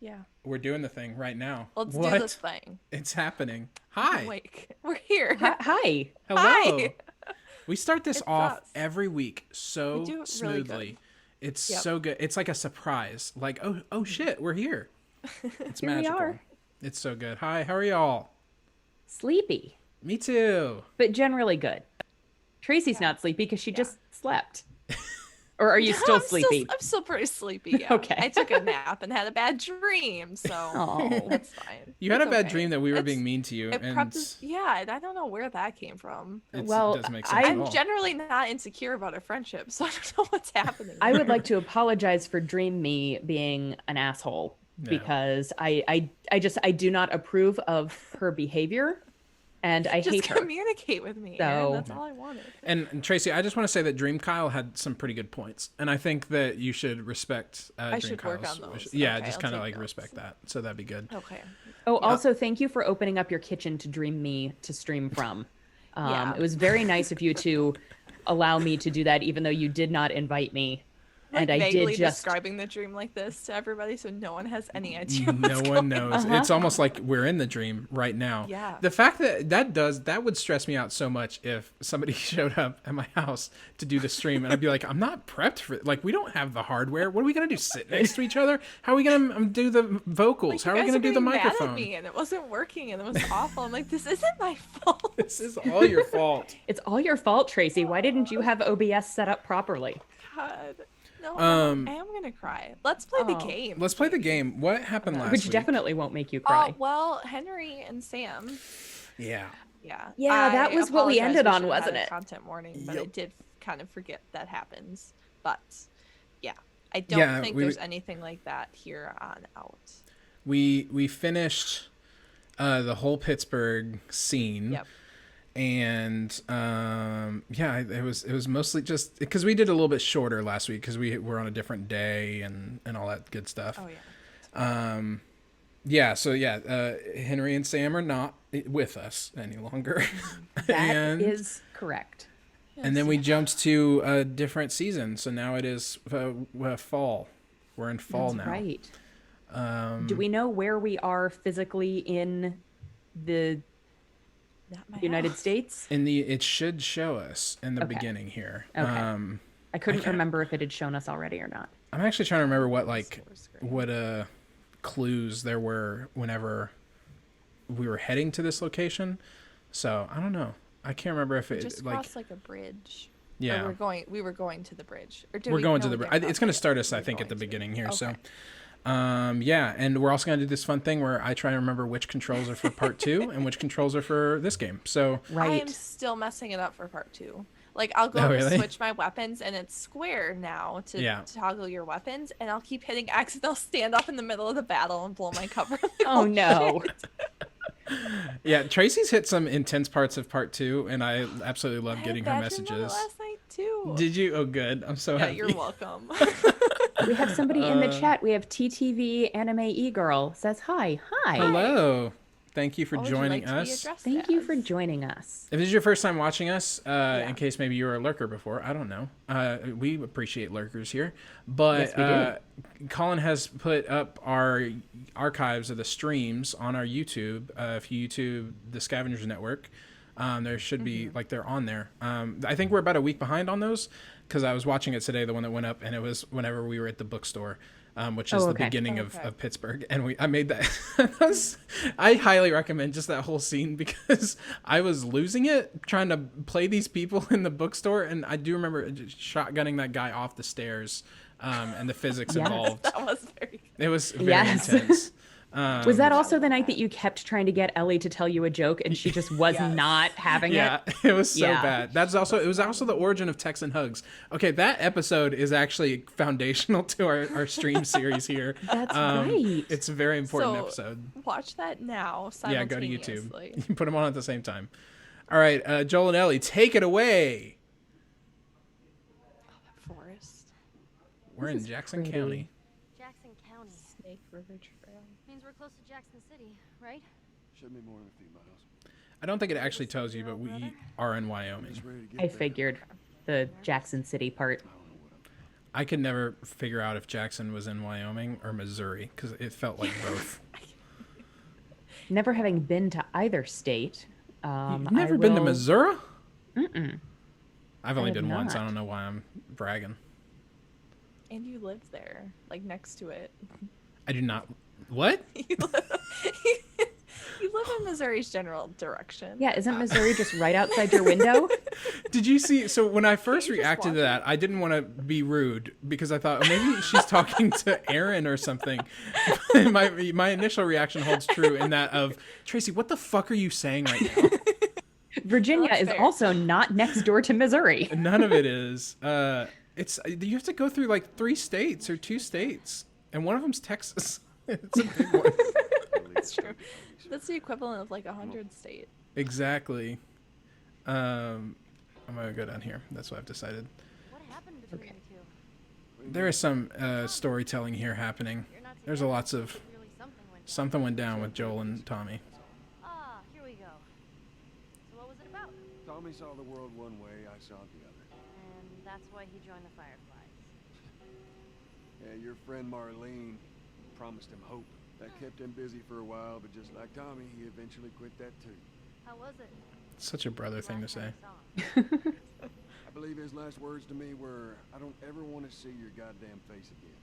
Yeah. We're doing the thing right now. Let's do this What? thing. It's happening. I'm Hi. awake. We're here. Hi. Hello. Hi. We start this It's off us. every week We so do it really good. smoothly. It's Yep. so good. It's like a surprise. Like, oh shit, we're here. It's Here we magical. are. It's so good. Hi, how are y'all? Sleepy, Me too. but generally good. Tracy's not sleepy because she just slept. Or are you still sleepy? I'm still pretty sleepy. Yeah. Okay. I took a nap and had a bad dream, so Oh. that's fine. You had It's a bad okay. dream that we were It's- being mean to you, It and prepped us, yeah, I don't know where that came from. it Well, doesn't make sense at I'm all. generally not insecure about our friendship, so I don't know what's happening. I would there. like to apologize for Dream Me being an asshole because I do not approve of her behavior and I just hate her. communicate with me. Aaron. So- That's all I wanted. And Tracy, I just want to say that Dream Kyle had some pretty good points, and I think that you should respect Dream should work Kyle's on those. Yeah, Okay, just I'll kind of take like notes. respect that. So that'd be good. Okay. Oh, also thank you for opening up your kitchen to Dream Me to stream from. Yeah. It was very nice of you to allow me to do that, even though you did not invite me. Like And I vaguely did just describing the dream like this to everybody, so no one has any idea. No what's one going knows. It's almost like we're in the dream right now. Yeah. The fact that would stress me out so much if somebody showed up at my house to do the stream, and I'd be like, I'm not prepped for it. Like, we don't have the hardware. What are we gonna do? Sit next to each other? How are we gonna do the vocals? How are we gonna do the Mad at microphone? me, and it wasn't working, and it was awful. I'm like, this isn't my fault. This is all your fault. It's all your fault, Tracy. Why didn't you have OBS set up properly? God. No, I am gonna cry. Let's play the Oh. game. Let's play the game. What happened last Which week? definitely won't make you cry. Well, Henry and Sam. Yeah. Yeah. Yeah, that was what we apologize. ended on, should've had wasn't a it? Content warning, but I Yep. did kind of forget that happens. But yeah, I don't Yeah, think there's anything like that here on out. We finished the whole Pittsburgh scene. Yep. And yeah, it was mostly just because we did a little bit shorter last week because we were on a different day and all that good stuff. Oh yeah. Yeah, so yeah, Henry and Sam are not with us any longer. That is correct. And then we jumped to a different season, so now it is fall. We're in fall That's now. right. Do we know where we are physically in the Not my United house. States? It should show us in the Okay. beginning here. Okay. I couldn't can't- remember if it had shown us already or not. I'm actually trying to remember what Source screen. what clues there were whenever we were heading to this location. So I don't know. I can't remember if it Just like crossed like a bridge. yeah. Or we were going to the bridge. Or did We're we? going No, to the we bridge. didn't. It's going to Okay. start us, I We're think, at the going to. beginning here. Okay. So, yeah, and we're also going to do this fun thing where I try to remember which controls are for part 2 and which controls are for this game. So, I Right. am still messing it up for part 2. Like I'll go Oh, to really? switch my weapons and it's square now to Yeah. toggle your weapons, and I'll keep hitting X and I'll stand up in the middle of the battle and blow my cover. Oh no. yeah, Tracy's hit some intense parts of part 2, and I absolutely love I had getting a her bad dream about it messages. last night too. Did you? Oh, good. I'm so Yeah, happy. you're welcome. We have somebody in the chat. We have TTV Anime E Girl says hi. Hi. Hello. Thank you for What would you joining like to be us. addressed Thank you as? for joining us. If this is your first time watching us, Yeah. in case maybe you were a lurker before, I don't know. We appreciate lurkers here. But Yes, we Colin has put up our archives of the streams on our YouTube. If you YouTube the Scavengers Network, there should be, like, they're on there. I think we're about a week behind on those because I was watching it today, the one that went up, and it was whenever we were at the bookstore. Which is the okay. beginning Okay. of Pittsburgh, and I made that. I highly recommend just that whole scene because I was losing it trying to play these people in the bookstore, and I do remember just shotgunning that guy off the stairs, and the physics Yes. involved. That was very It was very Yes. intense. Was that also the night that you kept trying to get Ellie to tell you a joke and she just was Yes. not having Yeah, it? it was so Yeah. bad. It was also the origin of Texan Hugs. Okay, that episode is actually foundational to our stream series here. That's right. It's a very important So, episode. watch that now. Yeah, go to Simultaneously. YouTube. You put them on at the same time. All right, Joel and Ellie, take it away. Forest. We're This in is Jackson pretty. County. Jackson County. Snake River Trail. Means we're close to Jackson City, right? Should be more than a few miles. I don't think it actually tells you, but we are in Wyoming. Just ready to get I there. figured the Jackson City part. I could never figure out if Jackson was in Wyoming or Missouri because it felt like both. Never having been to either state. You've never been to Missouri? Mm-mm. I've only I have been once. I not. don't know why I'm bragging. And you live there, like next to it. I do not. What? You live in Missouri's general direction. Yeah, isn't Missouri just right outside your window? Did you see? So when I first you just reacted to walk that, I didn't want to be rude because I thought, oh, maybe she's talking to Aaron or something. my initial reaction holds true in that of, Tracy, what the fuck are you saying right now? Virginia That's is fair. also not next door to Missouri. None of it is. It's you have to go through like 3 states or 2 states, and one of them's Texas. It's a big one. That's true. That's the equivalent of like 100 state. Exactly. I'm gonna go down here. That's what I've decided. What happened between you two? There is some storytelling here happening. You're not There's together. lots of Clearly something went down. something went down with Joel and Tommy. Ah, here we go. So what was it about? Tommy saw the world one way, I saw it the other. And that's why he joined the Fireflies. Yeah, your friend Marlene promised him hope. That kept him busy for a while, but just like Tommy, he eventually quit that too. How was it? Such a brother thing to Last say. time you saw him? I believe his last words to me were, I don't ever want to see your goddamn face again.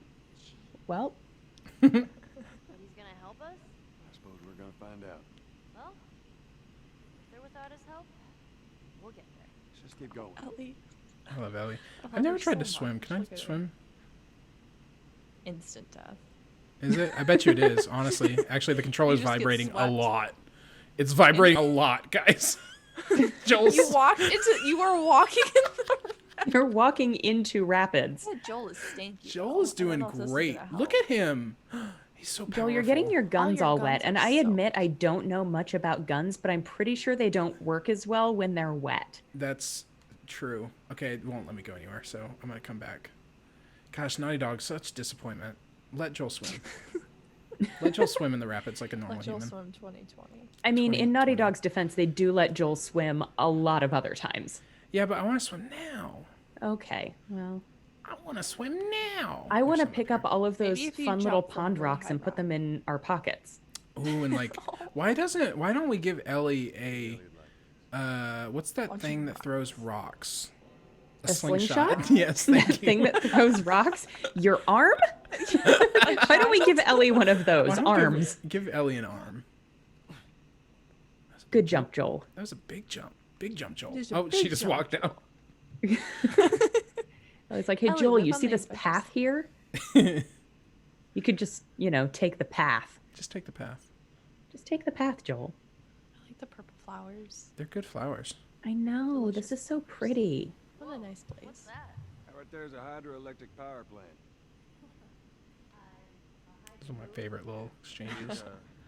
Well, But he's gonna help us? I suppose we're gonna find out. Well, if they're without his help, we'll get there. Let's just keep going. Ellie. I love Ellie. love I've never her tried to so swim. much. Can I Look at her. swim? Instant death. Is it? I bet you it is, honestly. Actually, the controller's You just get vibrating a swept. lot. It's vibrating a lot, guys. Joel's... You were walking in the you're walking into rapids. Yeah, Joel is stinky. Joel is though. I don't doing know if this is great. gonna Look help. at him. He's so powerful. Joel, you're getting your guns your all guns wet, and are I so admit I don't know much about guns, but I'm pretty sure they don't work as well when they're wet. That's true. Okay, it won't let me go anywhere, so I'm gonna come back. Gosh, Naughty Dog, such disappointment. Let Joel swim. Let Joel swim in the rapids like a normal Let Joel human. swim 2020. I mean, in Naughty 2020. Dog's defense, they do let Joel swim a lot of other times. Yeah, but I want to swim now. Okay, well, I want to swim now. I want to There's pick something up all of those Maybe if you fun little jump from pond really rocks high and put them in our pockets. there. Ooh, and like, why don't we give Ellie a, what's that Launching thing that throws rocks? A slingshot? Yes, That thank you. thing that throws rocks? Your arm? Why don't we give Ellie one of Why those don't arms? Give Ellie an arm. Good jump, Joel. That was a big jump. Big jump, Joel. There's a Oh, she big just jump. walked out. It's like, hey, Ellie, Joel, live you on see the this adventures. path here? You could just, take the path. Just take the path. Just take the path, Joel. I like the purple flowers. They're good flowers. I know, this is so pretty. What a nice place. What's that? Right there's a hydroelectric power plant. Those are my favorite little exchanges.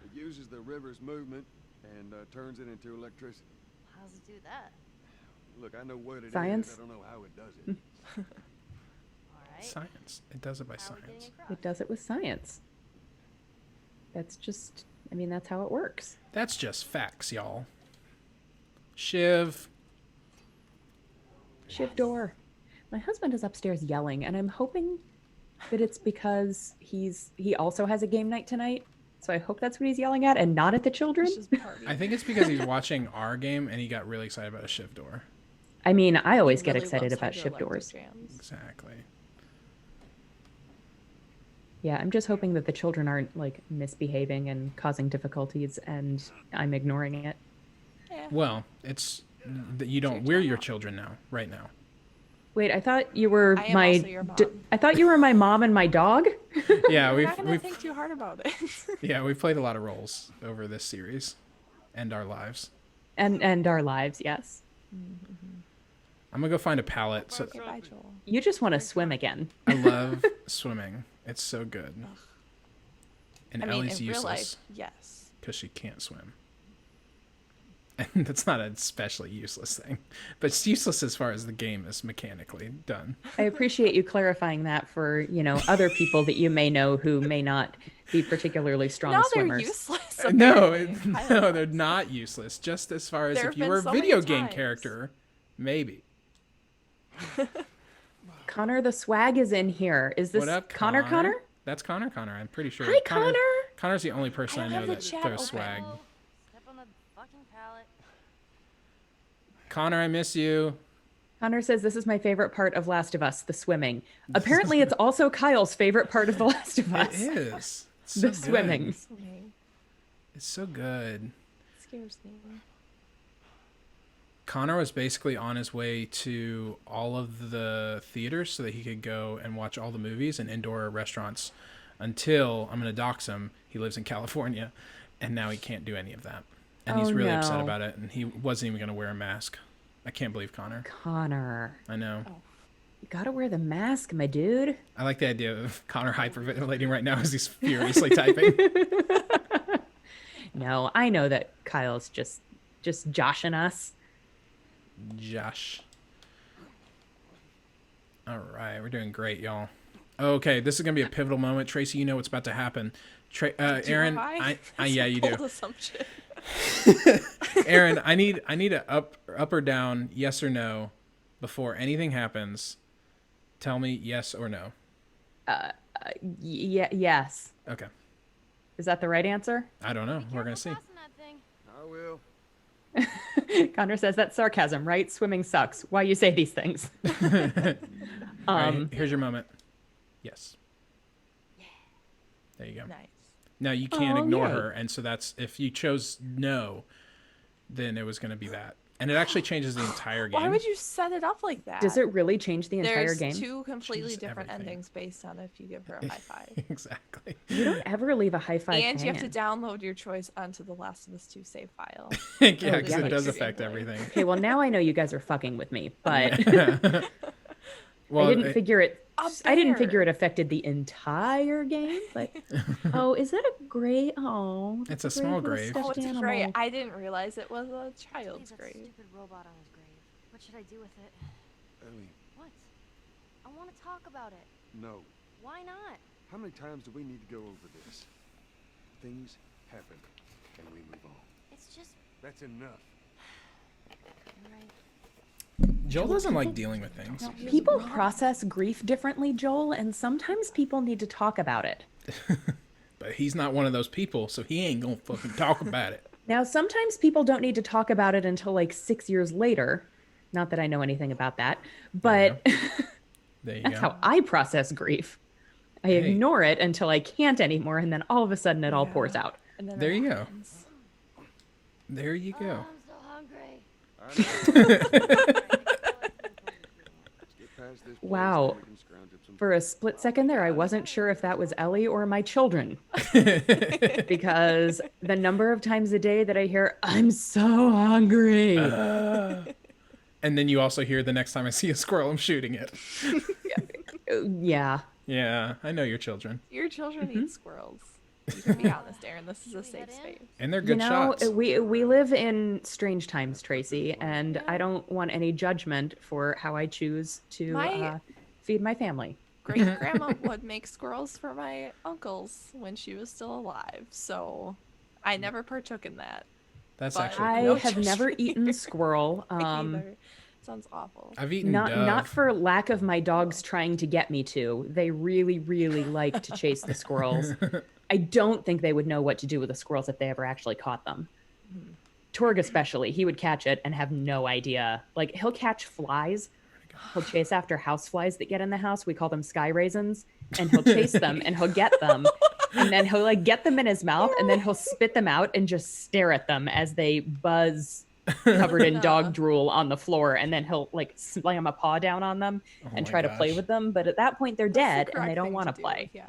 It uses the river's movement and turns it into electricity. How does it do that? Look, I know what it is. Science? I don't know how it does it. All right. Science. It does it by How are we getting science. across? It does it with science. That's just, that's how it works. That's just facts, y'all. Shiv. Shiv door. My husband is upstairs yelling, and I'm hoping that it's because he also has a game night tonight. So I hope that's what he's yelling at and not at the children. It's just party. I think it's because he's watching our game and he got really excited about a Shiv door. I mean, I always get Really excited loves about Shiv hydroelectric doors. jams. Exactly. Yeah, I'm just hoping that the children aren't like misbehaving and causing difficulties, and I'm ignoring it. Yeah. Well, it's that you don't. We're your children now, right now. Wait, I thought you were I am also your mom. I thought you were my mom and my dog. Yeah, We're not gonna we've think too hard about it. yeah we've played a lot of roles over this series, and our lives. and our lives, yes. I'm gonna go find a pallet. So Okay, bye, Joel. You just want to swim again. I love swimming. It's so good. And I mean, Ellie's in real life, useless yes. because she can't swim. And that's not an especially useless thing, but it's useless as far as the game is mechanically done. I appreciate you clarifying that for, other people that you may know who may not be particularly strong Now they're swimmers. useless. No, apparently. I no, don't they're know. not useless. Just as far as There if have you been were a so many video game times. character, maybe. Connor the swag is in here. Is this What up, Connor? Connor? That's Connor. I'm pretty sure. Hi, Connor. Connor's the only person I I don't know have the that chat throws open. swag. Oh, step on the fucking pallet. Connor, I miss you. Connor says this is my favorite part of Last of Us, the swimming. Apparently, it's also Kyle's favorite part of The Last of It Us. is. It's The so swimming. good. Swimming It's so good. scares me. Connor was basically on his way to all of the theaters so that he could go and watch all the movies and indoor restaurants until, I'm going to dox him, he lives in California, and now he can't do any of that. And he's Oh, really upset no. about it, and he wasn't even going to wear a mask. I can't believe Connor. Connor, I know. you gotta wear the mask, my dude. I like the idea of Connor hyperventilating right now as he's furiously typing. No, I know that Kyle's just joshing us. Josh. All right, we're doing great, y'all. Okay, this is gonna be a pivotal moment. Tracy, you know what's about to happen. Aaron, yeah, you do. Bold assumption. Aaron, I need a up or down, yes or no, before anything happens. Tell me yes or no. Yes. Okay. Is that the right answer? I don't know. We're gonna see. Passing that thing. I will. Connor says that's sarcasm, right? Swimming sucks. Why you say these things? All right, here's your moment. Yes. There you go. Nice. Now you can't ignore yay. her, and so that's if you chose no, then it was gonna be that, and it actually changes the entire game. Why would you set it up like that? Does it really change the entire There's game? two completely Changes different everything. endings based on if you give her a high five. Exactly. You don't ever leave a high five. And you have to hanging. download your choice onto the Last of Us 2 save file. Yeah, because yeah. it does Like, affect gameplay. everything. Okay, well now I know you guys are fucking with me, but Well, I didn't figure it. A I didn't bear. figure it affected the entire game. But oh, is that a gray? Oh, It's that's a small little grave. stuffed Oh, it's animal. great. I didn't realize it was a Leave child's that grave. stupid robot on his grave. What should I do with it? Ellie, What? I want to talk about it. no. Why not? How many times do we need to go over this? Things happen, and we move on. It's just That's enough. right. Joel doesn't like dealing with things. People process grief differently, Joel, and sometimes people need to talk about it. But he's not one of those people, so he ain't gonna fucking talk about it. Now, sometimes people don't need to talk about it until like 6 years later. Not that I know anything about that, but There you that's go. how I process grief. I Hey. ignore it until I can't anymore, and then all of a sudden it all Yeah. pours out. And then There it you go. happens. There you go. I'm so hungry. Get past this place, Wow. then we can scrounge up some For a split second there, I wasn't sure if that was Ellie or my children. Because the number of times a day that I hear, I'm so hungry. And then you also hear the next time I see a squirrel, I'm shooting it. Yeah. Yeah, I know your children. Your children eat squirrels. You can be honest, Aaron. This is a Should we safe head in? space. And they're You good know, shots. we live in strange times, Tracy, and I don't want any judgment for how I choose to My- feed my family. Great grandma would make squirrels for my uncles when she was still alive, so I never partook in that. That's but actually I cool. have never eaten squirrel. Either. Sounds awful. I've eaten Not dove. not for lack of my dogs trying to get me to. They really, really like to chase the squirrels. I don't think they would know what to do with the squirrels if they ever actually caught them. Torg especially, he would catch it and have no idea. Like he'll catch flies. He'll chase after house flies that get in the house. We call them sky raisins. And he'll chase them and he'll get them. And then he'll like get them in his mouth and then he'll spit them out and just stare at them as they buzz covered in dog drool on the floor. And then he'll like slam a paw down on them and my try to play gosh. with them. But at that point they're That's the dead and correct they don't thing want to do, play. Yeah.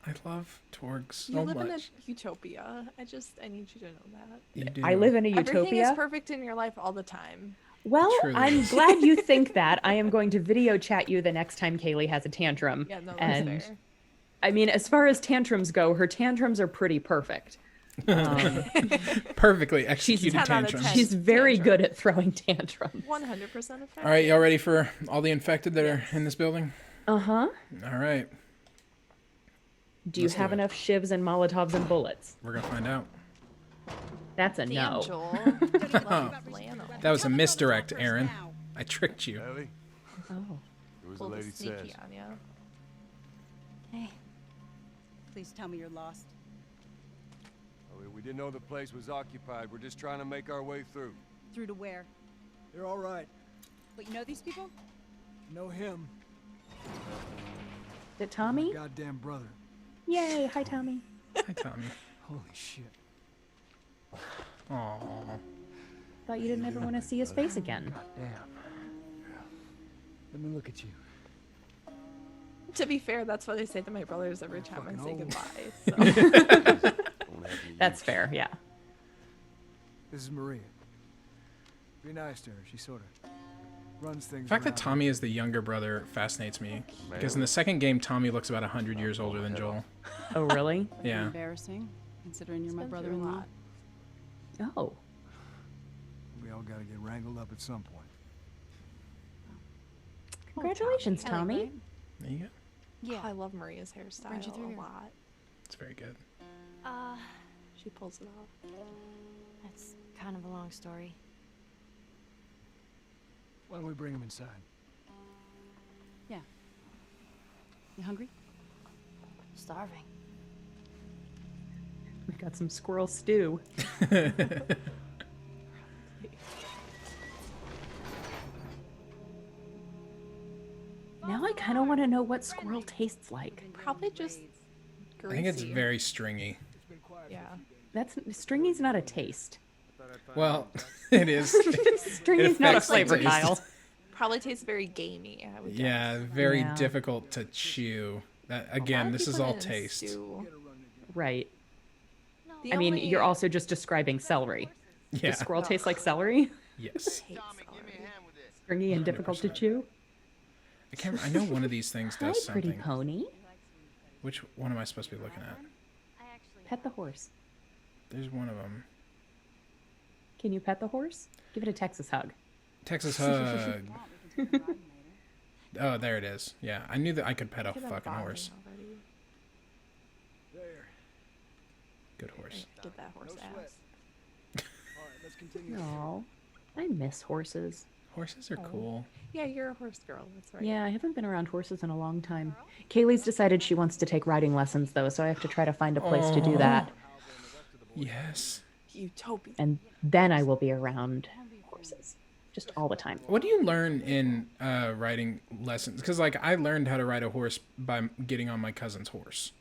I love Torg You so live in a much. utopia. I need you to know that. You do. I live in a Everything utopia. is perfect in your life all the time. Well, Truly I'm is. glad you think that. I am going to video chat you the next time Kaylee has a tantrum. Yeah, no, that's and fair. I mean, as far as tantrums go, her tantrums are pretty perfect. Perfectly executed 10 out of tantrums. 10. She's very Tantrum. good at throwing tantrums. 100% effective. All right, y'all ready for all the infected that are in this building? Uh-huh. All right, Do you Let's do have it. enough shivs and Molotovs and bullets? we're gonna find out. That's a Damn, no. Joel. Flannel. That was a misdirect, Aaron. I tricked you. Ellie, Oh. It was pull a the lady sneaky says. on you. Hey, Please tell me you're lost. Oh, we didn't know the place was occupied. We're just trying to make our way through. Through to where? They're all right. But you know these people? Know him. Is it Tommy? Goddamn brother. Yay! Hi, Tommy. Hi, Tommy. Holy shit. Aw. Thought you didn't ever want to see his face again. Damn. Let me look at you. To be fair, that's what I say to my brothers every time I say Fucking old. goodbye. So. Don't have any That's use. fair. Yeah. This is Maria. Be nice to her. She sort of runs things. The fact that around. Tommy is the younger brother fascinates me. Because in the second game, Tommy looks about 100 years older than Joel. Oh, really? Yeah. Embarrassing, considering you're It's my been through a brother-in-law. lot. Oh. We all gotta get wrangled up at some point. Congratulations, I like Tommy. that. There you go. Yeah. I love Maria's hairstyle Brings you through a here. lot. It's very good. She pulls it off. that's kind of a long story. Why don't we bring him inside? Yeah. You hungry? Starving. We got some squirrel stew. Now I kind of want to know what squirrel tastes like. Probably just I think it's greasy. very stringy. Yeah. That's stringy's not a taste. Well, it is. Stringy's not a affects the flavor, taste. Kyle. Probably tastes very gamey. I would Yeah, guess. very Yeah. difficult to chew. That, A lot again, of this is people all in taste. stew- Right. The I mean, only- you're also just describing celery. Yeah. Does squirrel taste like celery? Yes. hate celery. Stringy and difficult to 100%. chew? I know one of these things Hi, does pretty something. pony. Which one am I supposed to be looking at? I actually Pet the horse. There's one of them. Can you pet the horse? Give it a Texas hug. Texas hug. Oh, there it is. Yeah, I knew that I could pet a Could have fucking bought horse. one already. There. Good horse. Get that horse No sweat. ass. All right, let's continue. Oh, I miss horses. Horses are Oh. cool. Yeah, you're a horse girl. That's right. Yeah, I haven't been around horses in a long time. Kaylee's decided she wants to take riding lessons, though, so I have to try to find a place to do that. Yes. Utopia. And then I will be around horses. Just all the time. What do you learn in riding lessons? Because like I learned how to ride a horse by getting on my cousin's horse.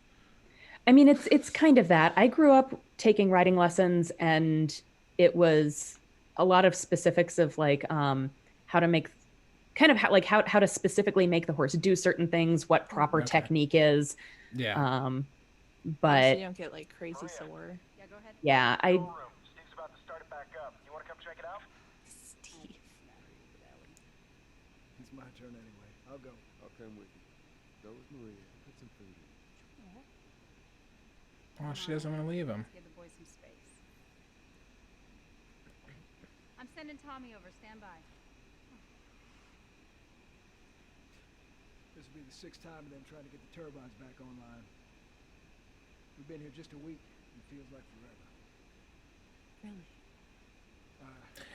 I mean, it's kind of that. I grew up taking riding lessons, and it was a lot of specifics of like how to make, kind of how to specifically make the horse do certain things, what proper Okay. technique is. Yeah. So But you don't get like crazy sore. Yeah, go ahead. yeah, I Steve's about to start it back up. You want to come check it out? Steve. It's my turn anyway. I'll go. I'll come with you. Go with Maria. Put some food in. Oh, she doesn't want to leave him. Give the boys some space. I'm sending Tommy over. Stand by. This will be the 6th time of them trying to get the turbines back online. We've been here just a week. It feels like forever. Really?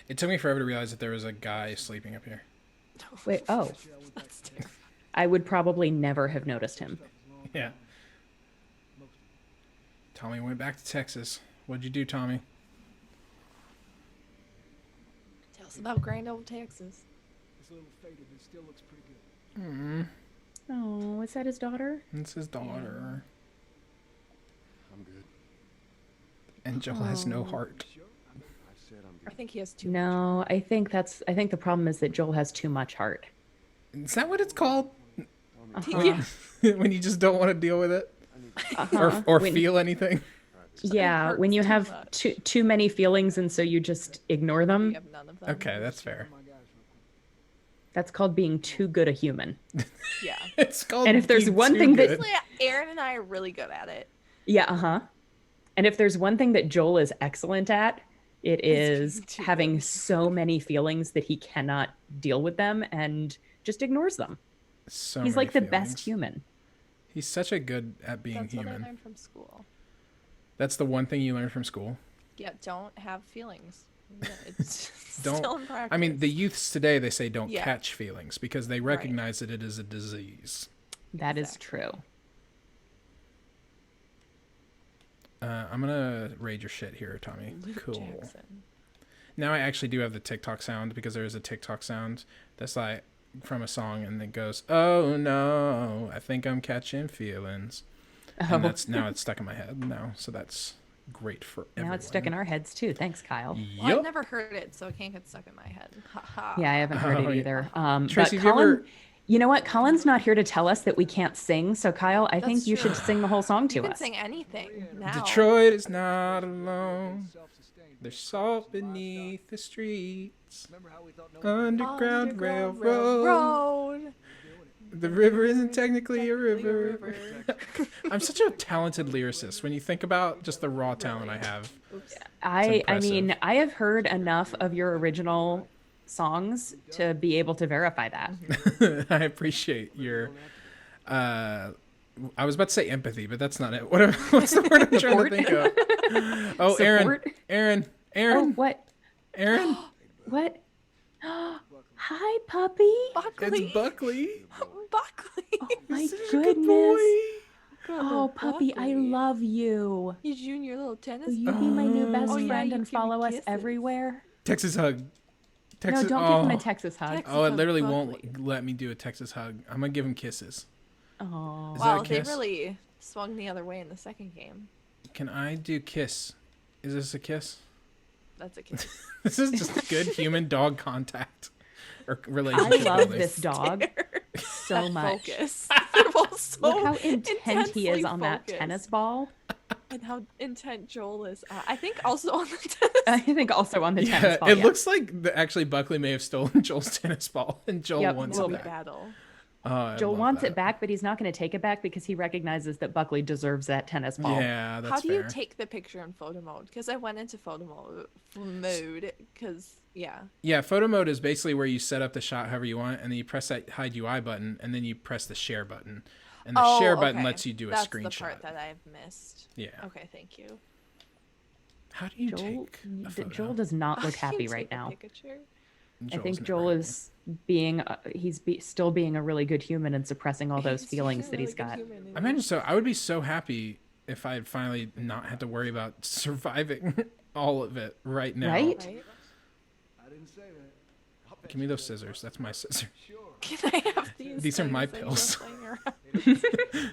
It took me forever to realize that there was a guy sleeping up here. wait. Oh, Actually, I went back to Texas. I would probably never have noticed him. Stuff was long Yeah. gone. Most of it. Tommy went back to Texas. What'd you do, Tommy? Tell us about Grand Old Texas. It's a little faded, but it still looks pretty good. Hmm. Oh, is that his daughter? It's his daughter. I'm good. And Joel has no heart. Sure. I said I'm I good. think he has two. No, I think the problem is that Joel has too much heart. Is that what it's called? Yeah. When you just don't want to deal with it Uh-huh. or When- feel anything? Yeah, when hurts you too have much. too many feelings and so you just ignore We them. have none of them. Okay, that's fair. Oh my gosh, real quick. That's called being too good a human. Yeah. It's called. And if there's being one too thing that- good. Honestly, Aaron and I are really good at it. Yeah, uh-huh. And if there's one thing that Joel is excellent at, it is being too having good. so many feelings that he cannot deal with them and just ignores them. So He's many like the feelings. best human. He's such a good at being That's what I human. learned from school. That's the one thing you learned from school. Yeah, don't have feelings. Yeah, it's Don't. still in practice. I mean, the youths today, they say don't Yeah. catch feelings because they recognize that it is a disease. That is Exactly. true. I'm gonna raid your shit here, Tommy. Luke Cool. Jackson. Now I actually do have the TikTok sound because there is a TikTok sound that's like from a song and it goes, "Oh no, I think I'm catching feelings," and Oh. that's now it's stuck in my head now. So that's great for everyone. Now it's stuck in our heads too. Thanks, Kyle. Well, Yep. I've never heard it, so it can't get stuck in my head. Ha ha. Yeah, I haven't heard Oh, it yeah. either. Tracy, But have you Colin, ever- you know what? Colin's not here to tell us that we can't sing. So Kyle, I think That's you true. should sing the whole song to You can us. sing anything now. Detroit is not alone. Self-sustained. There's salt beneath the streets. Remember how we thought no one Underground railroad. Railroad. The river isn't technically a river. river. I'm such a talented lyricist when you think about just the raw talent I have. Oops. I impressive. mean, I have heard enough of your original songs to be able to verify that. I appreciate your. I was about to say empathy, but that's not it. What's the word I'm trying to think of? Oh, Support? Aaron, Oh, what? Aaron. What? Hi, puppy. Buckley. It's Buckley. Buckley. Oh my He's such a good goodness. boy. Oh, puppy, I love you. You junior little tennis Will you ball. be my new best Oh, yeah, friend you and give me follow us kisses. everywhere? Texas hug. Texas. No, don't oh. give him a Texas hug. Texas Oh, it hug literally Buckley. won't let me do a Texas hug. I'm gonna give him kisses. Oh, Is Wow, that a they kiss? really swung the other way in the second game. Can I do kiss? Is this a kiss? That's a kiss. This is just good human dog contact or I relationship. love building. this dog so That much. Focus. They're both so Look how intent he is intensely on that focused. tennis ball. And how intent Joel is. I think also on the tennis. I think also on the Yeah, tennis ball. it yeah. looks like actually Buckley may have stolen Joel's tennis ball, and Joel Yep, wants Will it be back. battle. Oh, I Joel love wants that. it back, but he's not going to take it back because he recognizes that Buckley deserves that tennis ball. Yeah, that's How do fair. you take the picture in photo mode? Because I went into photo mode. Because yeah. Yeah, photo mode is basically where you set up the shot however you want, and then you press that hide UI button, and then you press the share button, and the share button okay. lets you do a That's screenshot. the part that I've missed. Yeah. Okay, thank you. How do you Joel, take a photo? Joel does not look How do happy you right take a now. picture? I Joel's think never Joel happy. is being still being a really good human and suppressing all those He's feelings a that he's really good got. human, isn't I imagine so. I would be so happy if I had finally not had to worry about surviving all of it right now. Right? he? Right? I didn't say that. I'll bet Give me you those did. scissors. That's my scissors. Sure. Can I have these? These are my things and pills. go playing around?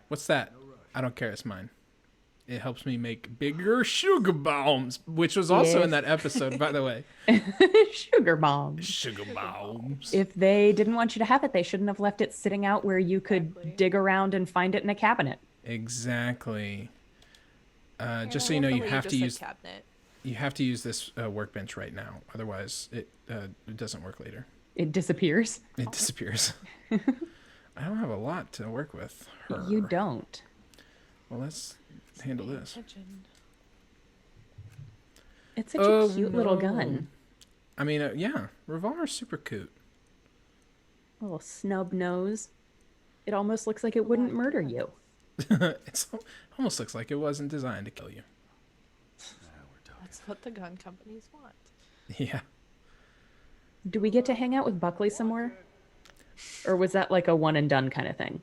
What's that? I don't care. It's mine. It helps me make bigger sugar bombs, which was also in Yes. that episode, by the way. Sugar bombs. Sugar bombs. If they didn't want you to have it, they shouldn't have left it sitting out where you could Exactly. dig around and find it in a cabinet. Exactly. Just so Yeah, you know, you hopefully have to just said use cabinet. this workbench right now. Otherwise, it doesn't work later. It disappears. It disappears. I don't have a lot to work with. You Her. don't. Well, let's handle Pay this. attention. It's such Oh, a cute little no. gun. I mean, yeah, revolver's super cute. Little snub nose. It almost looks like it wouldn't murder you. It almost looks like it wasn't designed to kill you. That's what the gun companies want. Yeah. Do we get to hang out with Buckley some more? Or was that like a one and done kind of thing?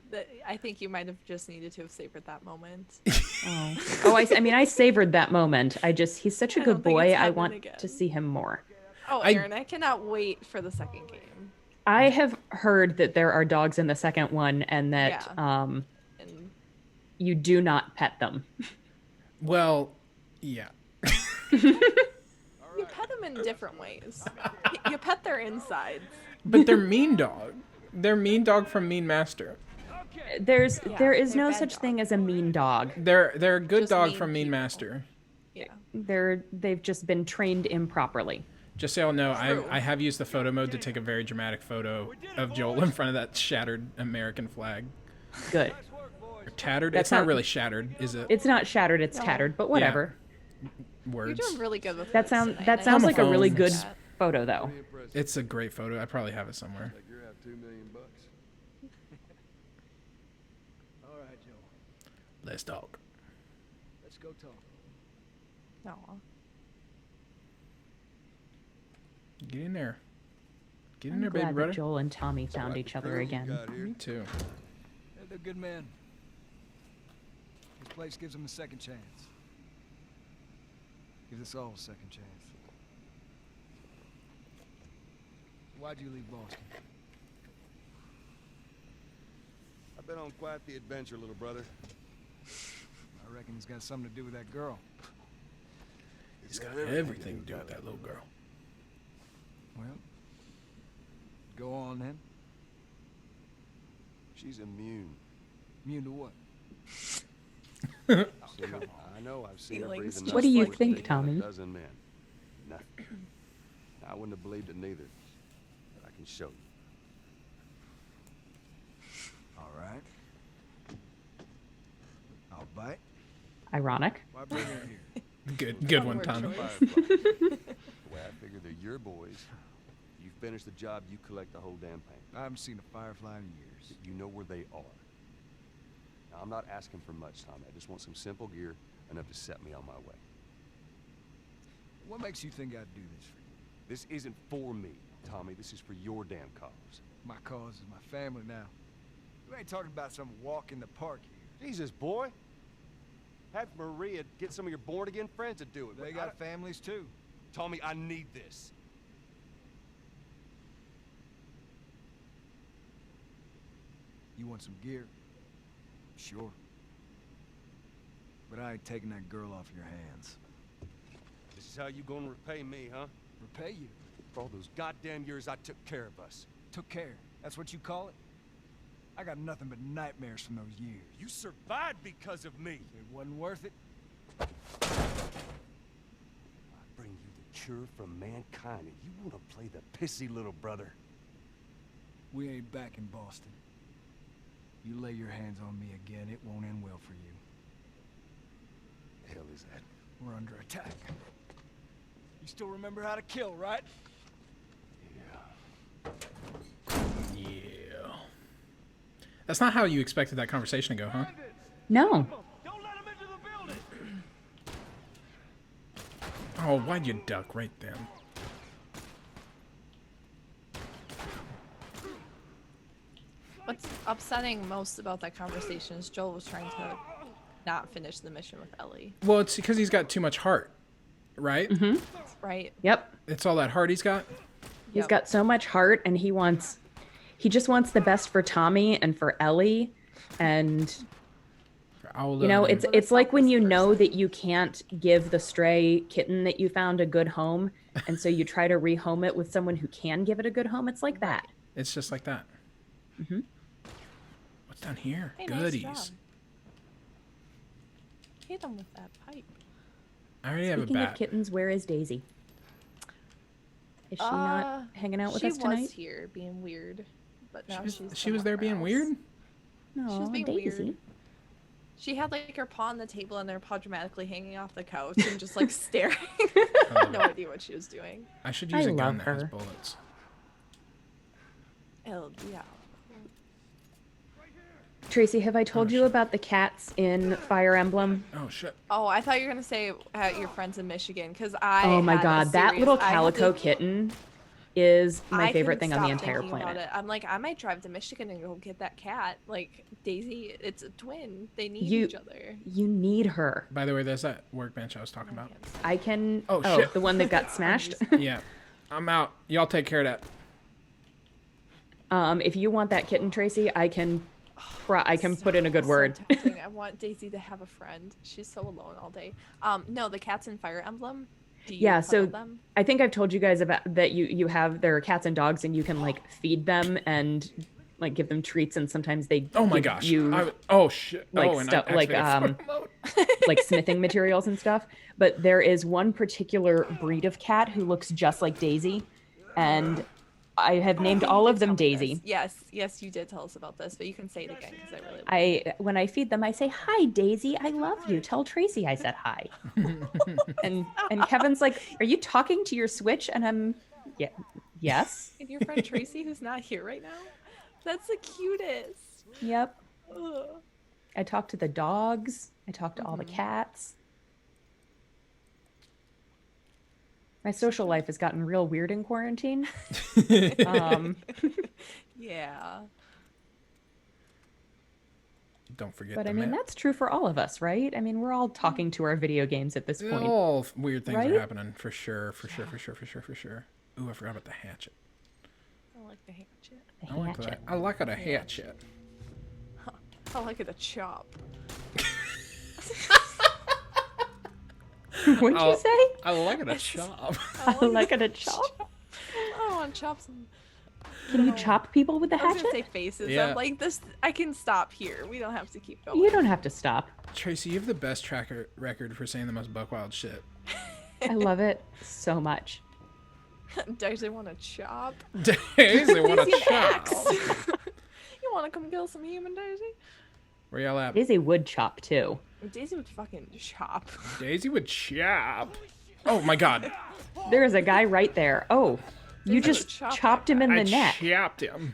I think you might have just needed to have savored that moment. Oh, I mean, I savored that moment. He's such a I don't good think boy. it's I happening want again. to see him more. Oh, I- Aaron, I cannot wait for the second game. I have heard that there are dogs in the second one and that And you do not pet them. Well, yeah. you pet them in different ways. You pet their insides. But they're mean dog. They're mean dog from Mean Master. There is they're no bad such thing dogs. as a mean dog. They're a good Just dog mean from Mean people. Master. Yeah. They've just been trained improperly. Just so y'all know, True. I have used the photo mode to take a very dramatic photo of Joel in front of that shattered American flag. Good. Or tattered. That's it's not not- really shattered, is it? It's not shattered, it's tattered, but whatever. You're Words. doing really good with That this sounds tonight. that I sounds like a Homophones. really good that. photo though. Pretty impressive. It's a great photo. I probably have it somewhere. Like you're out $2 million. All right, Joe. Let's talk. Let's go talk. No. Get in there. Get in I'm there, glad baby that brother. Joel and Tommy found Like each the other crew we again. got here. Me too. Yeah, they're good men. This place gives them a second chance. Gives us all a second chance. Why'd you leave Boston? I've been on quite the adventure, little brother. I reckon it's got something to do with that girl. It's got everything to do with that little girl. Well, go on then. She's immune. Immune to what? I know I've seen her Feelings breathe just What do you like think, me. Tommy? A dozen men. Nothing. I wouldn't have believed it neither. But I can show you. All right. I'll bite. Ironic. Why bring her here? Good one, Onward Tommy. choice. Firefly. The way I figure they're your boys. You finish the job, you collect the whole damn paint. I haven't seen a firefly in years. You know where they are. Now, I'm not asking for much, Tommy. I just want some simple gear, enough to set me on my way. What makes you think I'd do this for you? This isn't for me, Tommy. This is for your damn cause. My cause is my family now. You ain't talking about some walk in the park here. Jesus, boy. Have Maria get some of your born-again friends to do it. They got families too. Tommy, I need this. You want some gear? Sure. But I ain't taking that girl off your hands. This is how you gonna repay me, huh? Repay you. For all those goddamn years I took care of us. Took care. That's what you call it? I got nothing but nightmares from those years. You survived because of me. It wasn't worth it. I bring you the cure from mankind, and you wanna play the pissy little brother. We ain't back in Boston. You lay your hands on me again, it won't end well for you. The hell is that? We're under attack. You still remember how to kill, right? Yeah. Yeah. That's not how you expected that conversation to go, huh? No. Don't let him into the building! Oh, why'd you duck right then? What's upsetting most about that conversation is Joel was trying to not finish the mission with Ellie, Well, it's because he's got too much heart, right? right? Yep. It's all that heart he's got. He's Yep. got so much heart, and he just wants the best for Tommy and for Ellie. And I'll, you know, um, it's like when you know that you can't give the stray kitten that you found a good home, and so you try to rehome it with someone who can give it a good home. It's like that. It's just like that. Mhm. What's down here? Hey, Goodies. nice job. Hit him with that pipe. I already have a Speaking of bat. kittens, where is Daisy? Is she not hanging out with us She tonight? was here being weird, but now she's She was there being somewhere weird. else. No, She was being Daisy. weird. She had like her paw on the table and her paw dramatically hanging off the couch and just like staring. No idea what she was doing. I should I use a love gun that has her. bullets. Oh yeah. Tracy, have I told you about the cats in Fire Emblem? Oh shit! Oh, I thought you were gonna say at your friends in Michigan because I. Oh my had a god, that serious- little I had calico to- kitten is I my favorite couldn't thing on the stop entire thinking about planet. it. I'm like, I might drive to Michigan and go get that cat. Like Daisy, it's a twin. They need You- each other. You need her. By the way, there's that workbench I was talking about. I can. Oh, Oh, shit. the one that got smashed. Yeah, I'm out. Y'all take care of that. If you want that kitten, Tracy, I can. I can put in a good So word. tempting. I want Daisy to have a friend. She's so alone all day. No, the cats in Fire Emblem. Do you Yeah, so cuddle them? I think I've told you guys about that. You have there are cats and dogs, and you can like feed them and like give them treats, and sometimes they. Oh my give gosh! You oh shit! like oh, and stuff I like activated photo mode. like smithing materials and stuff. But there is one particular breed of cat who looks just like Daisy, and I have named all of them Tell me this. Daisy. Yes, you did tell us about this, but you can say it again because I really. When I feed them, I say, "Hi, Daisy. I love you. Tell Tracy I said hi." and Kevin's like, "Are you talking to your Switch?" And I'm, yeah, yes, And your friend Tracy, who's not here right now, that's the cutest. yep. Ugh. I talk to the dogs. I talk to all the Mm-hmm. cats. My social life has gotten real weird in quarantine. Um, Yeah. Don't forget but the I mean, map. that's true for all of us, right? I mean, we're all talking to our video games at this point. All weird things right? are happening for sure. Ooh, I forgot about the hatchet. I like the hatchet. The I like hatchet. that. I like it a hatchet. I like it a chop. What'd you say? I like it a chop. I like it a chop. I want to chop some. Can you chop people with the I was gonna say hatchet? faces. Yeah. I'm like this. I can stop here. We don't have to keep going. You don't have to stop. Tracy, you have the best record for saying the most buckwild shit. I love it so much. Does they want to chop? Daisy want Daisy to an chop. axe. You want to come kill some human, Daisy? Where y'all at? Daisy would chop too. Daisy would fucking chop. Daisy would chop. Oh my god. There is a guy right there. Oh, you Daisy would just chop chopped that him in I the neck. chopped him.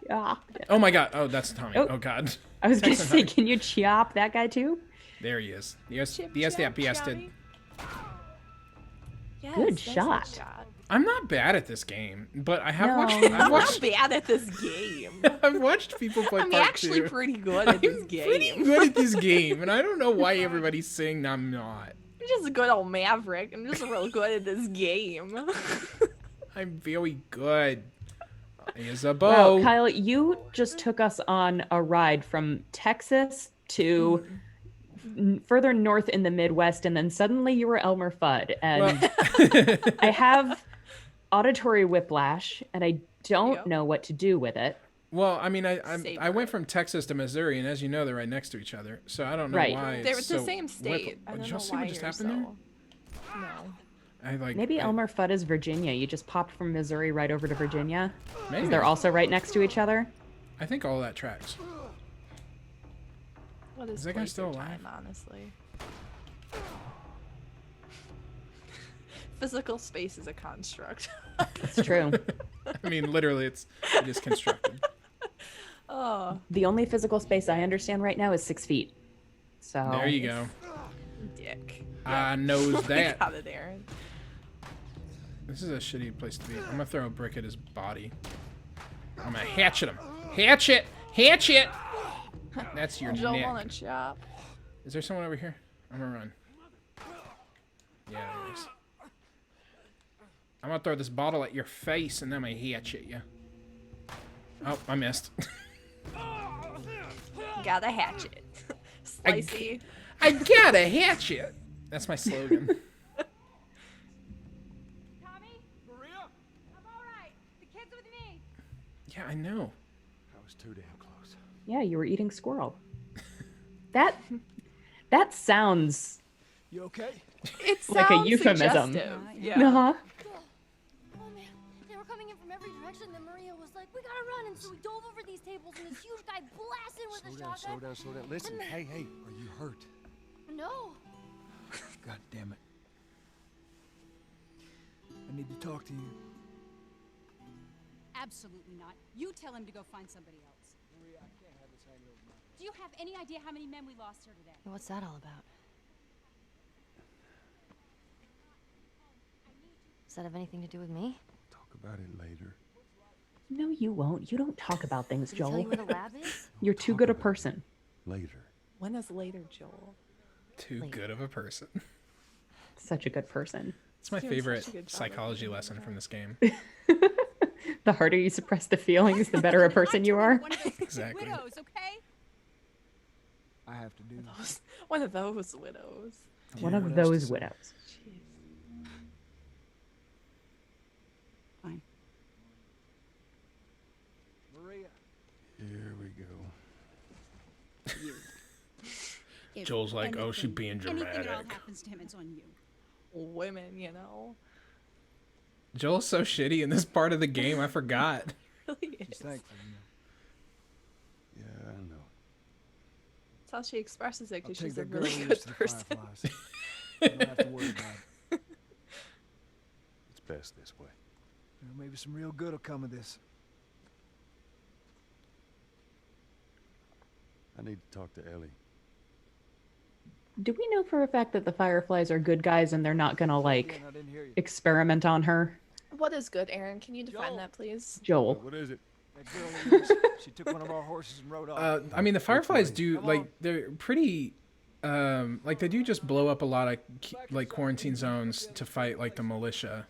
Chopped him. Oh my god. Oh, that's Tommy. Oh. Oh god. I was gonna Text him say, back. can you chop that guy too? There he is. Yes, Chip, yes, chop, yes, choppy. Yes, Good nice shot. I'm not bad at this game, but I have No. watched. I'm I've I'm watched. not bad at this game. I've watched people play I'm part actually 2. pretty good at this I'm pretty game. good at this game, and I don't know why everybody's saying I'm not. I'm just a good old maverick. I'm just real good at this game. I'm very good. Here's a Wow, bow. Kyle, you just took us on a ride from Texas to further north in the Midwest, and then suddenly you were Elmer Fudd. And Well, I have auditory whiplash, and I don't Yep. know what to do with it. well, I mean, I Savor went it. from Texas to Missouri, and as you know, they're right next to each other. So I don't know Right. why. They're it's the so same state. I Did don't y'all know see why what just you're happened so... No. there? I like. Maybe I- Elmer Fudd is Virginia. You just popped from Missouri right over to Virginia. Maybe. They're also right next to each other. I think all that tracks. What is Is that guy still playthrough alive? time, honestly? Physical space is a construct. It's true. I mean, literally, it is constructed. Oh, The only physical space I understand right now is 6 feet. So There you go. dick. I knows that. Out of there. This is a shitty place to be. I'm gonna throw a brick at his body. I'm gonna hatchet him. Hatchet! Hatchet! That's your Joel neck. want to chop. Is there someone over here? I'm gonna run. Yeah, there is. I'm gonna throw this bottle at your face and then I'm gonna hatchet you. Oh, I missed. Got a hatchet. Slicey. I got a hatchet! That's my slogan. Tommy? Maria? I'm alright. The kid's with me. Yeah, I know. I was too damn close. yeah, you were eating squirrel. That sounds You okay? It Like a sounds euphemism. suggestive. Yeah. Yeah. uh-huh. Oh man, they were coming in from every direction. Then Maria was like, "We gotta run!" And so we dove over these tables, and this huge guy blasted with a Slow down, slow shotgun. down, slow down. Listen, hey, are you hurt? No, God damn it. I need to talk to you. Absolutely not. You tell him to go find somebody else. Maria, I can't have this hanging over my head. Do you have any idea how many men we lost here today? what's that all about? Does that have anything to do with me? Talk about it later. No, you won't. You don't talk about things, Did he tell you Joel. where the lab is? You're too Talk good a about it person. Later. When is later, Joel? Too good of a person. Such a good person. It's my Doing such favorite a good job psychology of lesson from this game. The harder you suppress the feelings, the better a person you are. One of those Exactly. widows, okay? I have to do this. One of those widows. One Yeah, of what else to those say? widows. Jeez. Fine. Maria. Here we go. If Joel's like, "Oh, she being anything at all dramatic." happens to him, it's on you. Women, you know. Joel's so shitty in this part of the game, I forgot. Really She's is. thankful, you know. Yeah, I know. That's how she expresses it I'll because take she's a that girl really loose good to the person. Fireflies. You don't have to worry about it. It's best this way. You know, maybe some real good will come of this. I need to talk to Ellie. Do we know for a fact that the Fireflies are good guys and they're not gonna like Again, I didn't hear you. experiment on her? What is good, Aaron? Can you define that, please? Joel. What is it? That girl in yours, she took one of our horses and rode off. I mean, the Fireflies way? do Come like on. they're pretty. Like they do just blow up a lot of like quarantine zones to fight like the militia.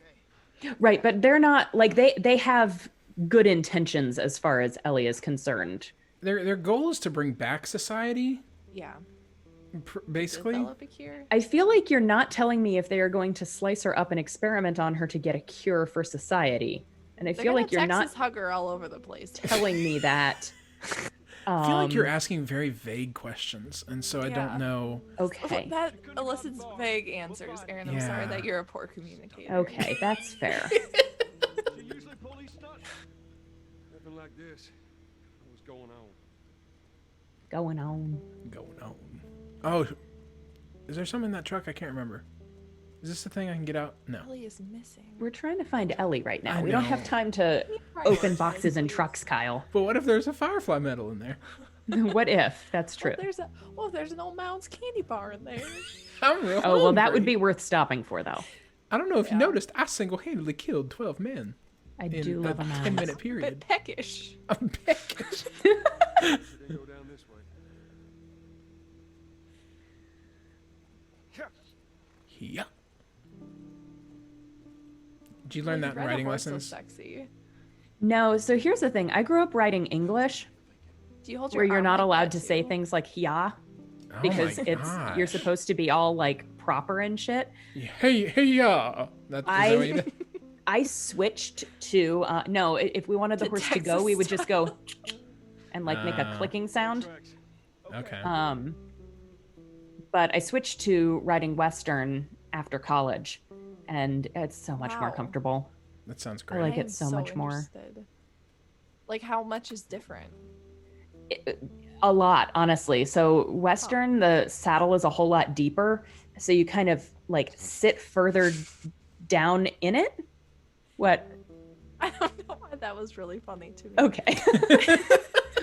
Right, but they're not like they have good intentions as far as Ellie is concerned. Their goal is to bring back society, Yeah. basically. Develop a cure. I feel like you're not telling me if they are going to slice her up and experiment on her to get a cure for society. And I They're feel gonna like you're Texas not hug her all over the place. telling me that. I feel like you're asking very vague questions, and so I Yeah. don't know. Okay. That elicits vague answers, Aaron. I'm sorry Yeah. that you're a poor communicator. Okay, that's fair. She usually pull these stunts. Nothing like this. What's going on? Going on. Going on. Oh, is there some in that truck? I can't remember. Is this the thing I can get out? No. Ellie is missing. We're trying to find Ellie right now. I We don't know. have time to open boxes and trucks, Kyle. But what if there's a Firefly medal in there? What if? That's true. There's an old Mounds candy bar in there. I'm real. Oh, well, that would hungry. be worth stopping for, though. I don't know if you Yeah. noticed. I single-handedly killed 12 men I in do love a a mouse. 10-minute Bit period. peckish. I'm peckish. Should they go down this way? Yeah. Did you learn that in Red writing horse so lessons? sexy. No, so here's the thing. I grew up writing English, Do you hold your where you're arm not like allowed that to say too? things like "yeah" Oh because my you're gosh. supposed to be all like proper and shit. Hey, yeah. That, is that what you did? I switched to no. If we wanted the To horse to go, we would just Texas go and like make a Ah. clicking sound. Tracks. Okay. But I switched to writing Western after college, and it's so much more Wow. comfortable. That sounds I great. like I it am so much more. interested. Like how much is different? A lot, honestly. So Western, the saddle is a whole lot deeper, so you kind of like sit further down in it. What? I don't know why that was really funny to me. Okay.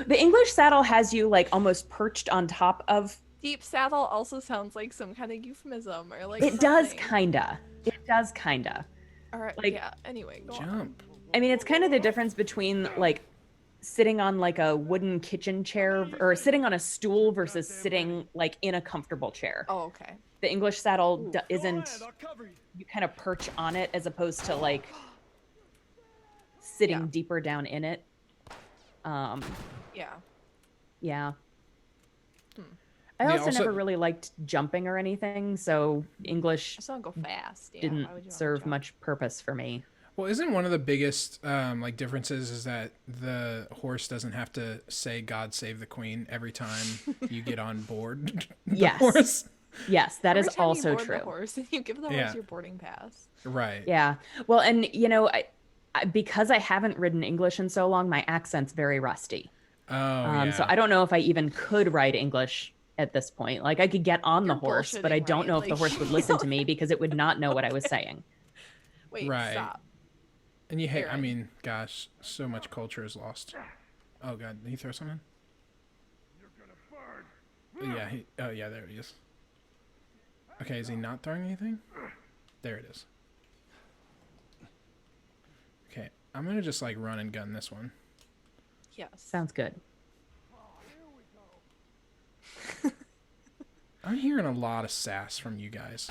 The English saddle has you like almost perched on top of. Deep saddle also sounds like some kind of euphemism or like It does something. kinda. It does kinda. All right, like- yeah. Anyway, go on. Jump. I mean, it's kind of the difference between like sitting on like a wooden kitchen chair or sitting on a stool versus sitting like in a comfortable chair. Oh, okay. The English saddle Ooh. Go isn't, ahead, I'll cover you. you kind of perch on it as opposed to like sitting Yeah. deeper down in it. Yeah. Yeah. Hmm. I They also, also- never really liked jumping or anything, so English I just want to go fast. Yeah. didn't why would you wanna serve jump? much purpose for me. Well, isn't one of the biggest like differences is that the horse doesn't have to say "God save the Queen" every time you get on board the Yes. horse? Yes, that is Every time you also board true. The horse, you give the horse Yeah. your boarding pass. Right. Yeah. Well, and you know, because I haven't ridden English in so long, my accent's very rusty. Oh, yeah. So I don't know if I even could ride English at this point. Like I could get on the You're horse, but I bullshitting, don't right? know if the Like, horse would listen to me because it would not know what I was saying. Wait, Right. stop. And you hate. I Aaron. mean, gosh, so much culture is lost. Oh God, did he throw something? Yeah. Oh yeah, there he is. Okay, is he not throwing anything? There it is. Okay, I'm gonna just like run and gun this one. Yes. Sounds good. I'm hearing a lot of sass from you guys.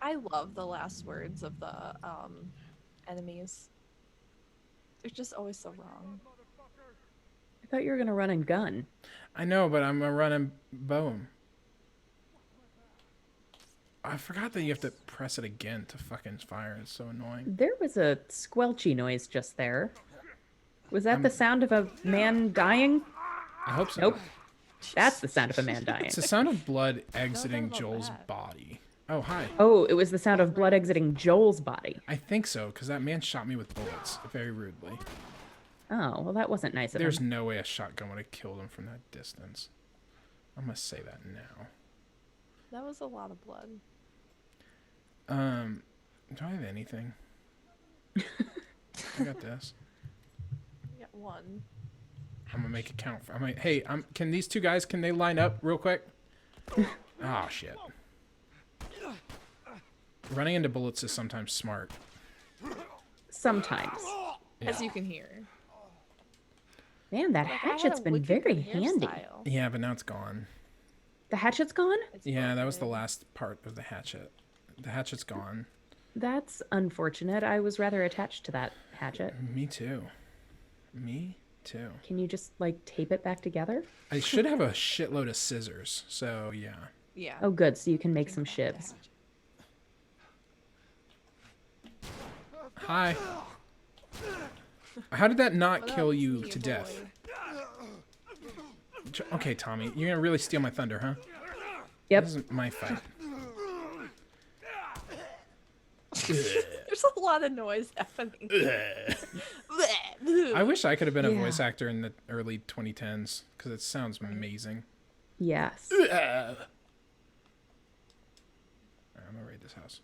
I love the last words of the enemies. They're just always so wrong. I thought you were gonna run and gun. I know, but I'm gonna run and bow him. I forgot that you have to press it again to fucking fire. It's so annoying. There was a squelchy noise just there. Was that the sound of a man dying? I hope so. Nope. That's the sound of a man dying. It's the sound of blood exiting about Joel's that. body. Oh, hi. Oh, it was the sound of blood exiting Joel's body. I think so, because that man shot me with bullets very rudely. Oh, well, that wasn't nice of There's him. no way a shotgun would have killed him from that distance. I'm gonna say that now. That was a lot of blood. Do I have anything? I got this. You got one. I'm gonna make it count. Hey, can these two guys? Can they line up real quick? Oh shit. Running into bullets is sometimes smart. Sometimes. As you can hear. Man, that Like, I had hatchet's a been wicked very good handy. hairstyle. Yeah, but now it's gone. The hatchet's gone? It's Yeah, that was the broken. last part of the hatchet. The hatchet's gone. That's unfortunate. I was rather attached to that hatchet. Me too. Me too. Can you just like tape it back together? I should have a shitload of scissors. So yeah. Yeah. Oh, good. So you can make some shivs. Hi. How did that not What kill up, you sneaky to boy? death? Okay, Tommy, you're gonna really steal my thunder, huh? Yep. This isn't my fight. There's a lot of noise happening. I wish I could have been a Yeah. voice actor in the early 2010s because it sounds amazing. Yes. Alright, I'm gonna raid this house.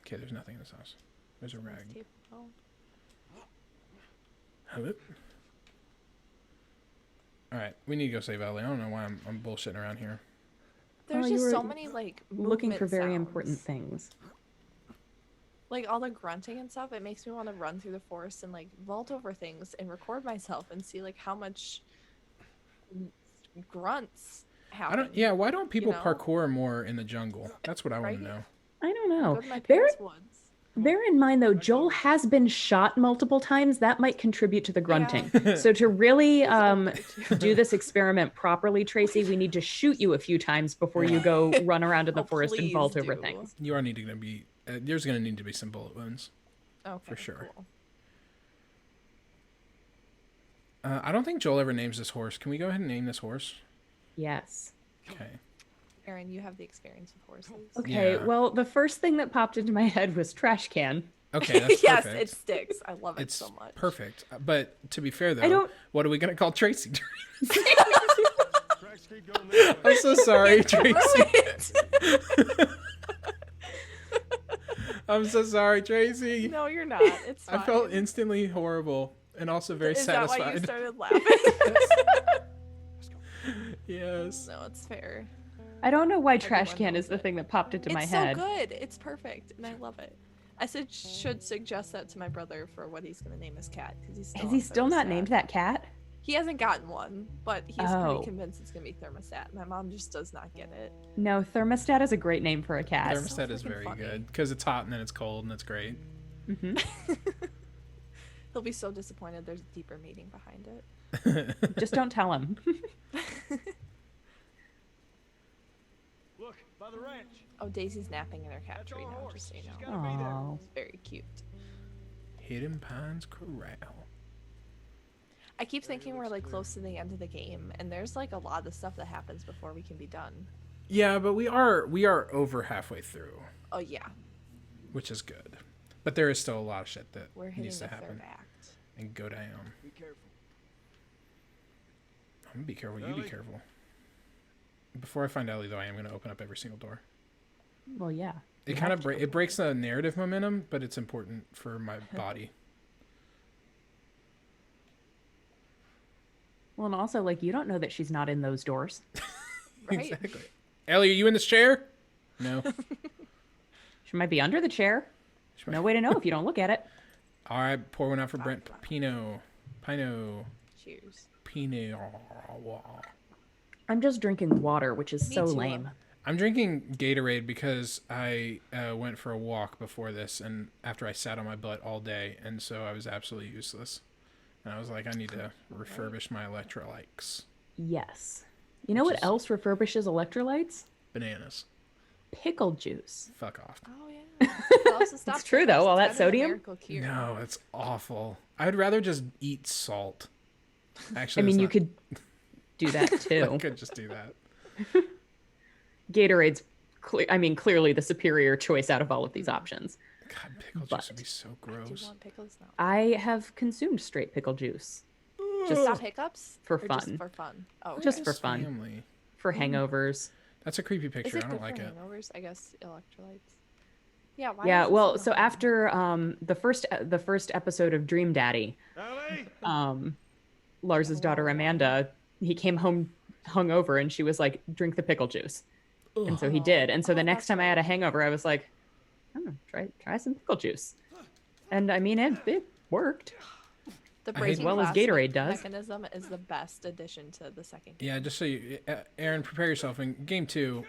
Okay, there's nothing in this house. There's a rag. Oh. Hello? Alright, we need to go save Ellie. I don't know why I'm bullshitting around here. There's Oh, you just were so many like Looking for movement very sounds. important things. Like all the grunting and stuff, it makes me want to run through the forest and like vault over things and record myself and see like how much grunts happen. Why don't people know? parkour more in the jungle? That's what I want Right? to know. I don't know. Go to my Bear, parents' woods. bear in mind, though, Joel has been shot multiple times. That might contribute to the grunting. So to really do this experiment properly, Tracy, we need to shoot you a few times before you go run around in the Oh, forest and please vault over do. things. You are needing to be. There's gonna need to be some bullet wounds. Okay, for sure. Cool. I don't think Joel ever names this horse. Can we go ahead and name this horse? Yes. Okay. Aaron, you have the experience with horses. Okay, Yeah. well, the first thing that popped into my head was trash can. Okay, that's yes, perfect. it sticks. I love it It's so much. perfect. But to be fair, though, don't- what are we gonna call Tracy? Tracks keep going this way. I'm so sorry, Tracy. Ruined. I'm so sorry, Tracy. No, you're not. It's I fine. felt instantly horrible and also very Is satisfied. that why you started laughing? Yes. No, it's fair. I don't know why trash Everyone can knows is the it. thing that popped into my It's head. so good. It's perfect, and I love it. I should suggest that to my brother for what he's gonna name his cat because he's still Has on he still not thermostat. named that cat? He hasn't gotten one, but he's Oh. pretty convinced it's gonna be thermostat. My mom just does not get it. No, thermostat is a great name for a cat. so Thermostat is freaking very funny. good because it's hot and then it's cold and it's great. Hmm. He'll be so disappointed. There's a deeper meaning behind it. Just don't tell him. Look, by the ranch. Oh, Daisy's napping in her cat That's tree our now, horse. just so you She's know. gotta be there. Oh, It's very cute. Hidden Pines Corral. I keep thinking we're like close to the end of the game, and there's like a lot of stuff that happens before we can be done. Yeah, but we are over halfway through, Oh yeah, which is good. But there is still a lot of shit that we're hitting needs the to happen third act. and go down. Be careful. I'm gonna be careful. You be Ellie? careful. Before I find Ellie, though, I am gonna open up every single door. well, yeah. It You kind have of to. it breaks the narrative momentum, but it's important for my body. Well, and also, like, you don't know that she's not in those doors. Right? Exactly. Ellie, are you in this chair? No. She might be under the chair. No way to know if you don't look at it. All right, pour one out for Brent Pino. Cheers. Pinot. I'm just drinking water, which is Me so too. lame. I'm drinking Gatorade because I went for a walk before this, and after I sat on my butt all day, and so I was absolutely useless. And I was like, I need to refurbish my electrolytes. Yes. You know Which what is- else refurbishes electrolytes? Bananas. Pickle juice. Fuck off. Oh yeah. It also stops true, though, pickles. all It's that kind of a sodium. miracle cure. No, it's awful. I'd rather just eat salt. Actually, I mean, that's you not- could do that I too. could just do that. Gatorade's, clearly the superior choice out of all of these options. God, pickle juice But- would be so Do you gross. want pickles now? I have consumed straight pickle juice Just stop hiccups? for Or Just fun. for fun. Oh, Just okay. for fun. Family. for hangovers. That's a creepy Is picture. it I good don't like for it. hangovers? I guess electrolytes. Yeah. Why Yeah, is it well, so so bad? after the first episode of Dream Daddy, Ellie? Lars's daughter Amanda, he came home hungover and she was like, "Drink the pickle juice." And so he did. And so the Oh, next that's time I had a right. hangover, I was like, try some pickle juice. And I mean, it worked. The I hate- breaking As well as glass Gatorade does. mechanism is the best addition to the second game. Yeah, just so you, Aaron, prepare yourself. In game 2,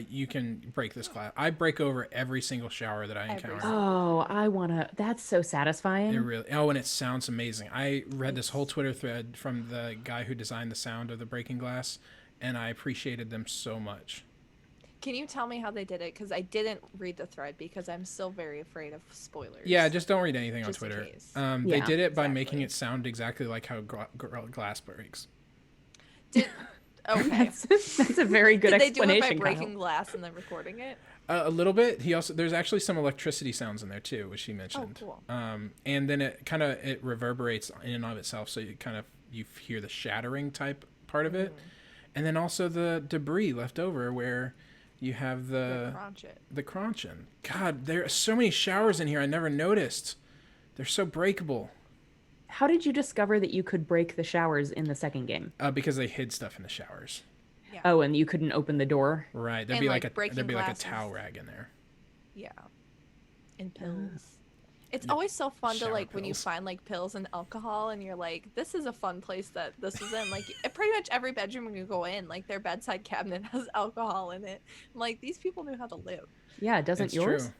you can break this glass. I break over every single shower that I Every encounter. single- Oh, I wanna. That's so satisfying. It really. Oh, and it sounds amazing. I read this whole Twitter thread from the guy who designed the sound of the breaking glass, and I appreciated them so much. Can you tell me how they did it? Because I didn't read the thread because I'm still very afraid of spoilers. Yeah, just don't read anything Just on in Twitter. case. They Yeah. did it by making Exactly. it sound exactly like how glass breaks. Did, okay. That's a very good Did they do it by explanation. breaking Kyle. glass and then recording it? A little bit. There's actually some electricity sounds in there too, which he mentioned. cool. And then it reverberates in and of itself, so you hear the shattering type part of it, and then also the debris left over where you have Crunch it. the crunching. God, there are so many showers in here I never noticed. They're so breakable. How did you discover that you could break the showers in the second game? Because they hid stuff in the showers. Yeah. Oh, and you couldn't open the door. Right. There'd And, be like, like breaking there'd be like a glasses. towel rag in there. Yeah. And pills. It's always so fun to Shower like when you pills. find like pills and alcohol and you're like, this is a fun place that this is in. Like pretty much every bedroom you go in, like their bedside cabinet has alcohol in it. I'm like, these people knew how to live. Yeah, doesn't It's yours? true.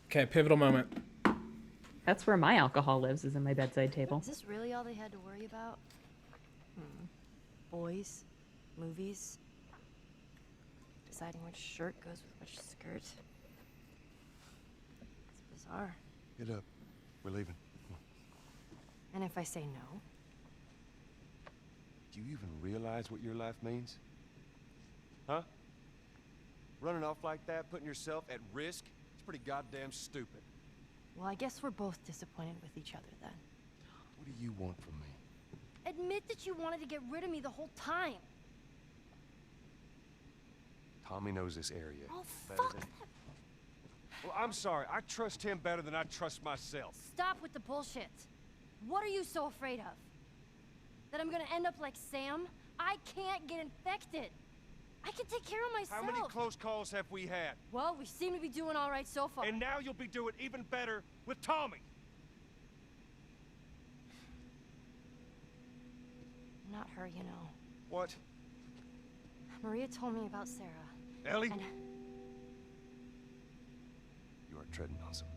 Okay, pivotal moment. That's where my alcohol lives, is in my bedside table. Is this really all they had to worry about? Boys, movies, deciding which shirt goes with which skirt. It's bizarre. Get up. We're leaving. And if I say no, Do you even realize what your life means? Huh? Running off like that, putting yourself at risk? It's pretty goddamn stupid. well, I guess we're both disappointed with each other then. What do you want from me? Admit that you wanted to get rid of me the whole time. Tommy knows this area. Oh, better fuck than- that. Well, I'm sorry. I trust him better than I trust myself. Stop with the bullshit. What are you so afraid of? That I'm gonna end up like Sam? I can't get infected. I can take care of myself. How many close calls have we had? Well, we seem to be doing all right so far. And now you'll be doing even better with Tommy. Not her, you know. What? Maria told me about Sarah. Ellie? And You are treading on some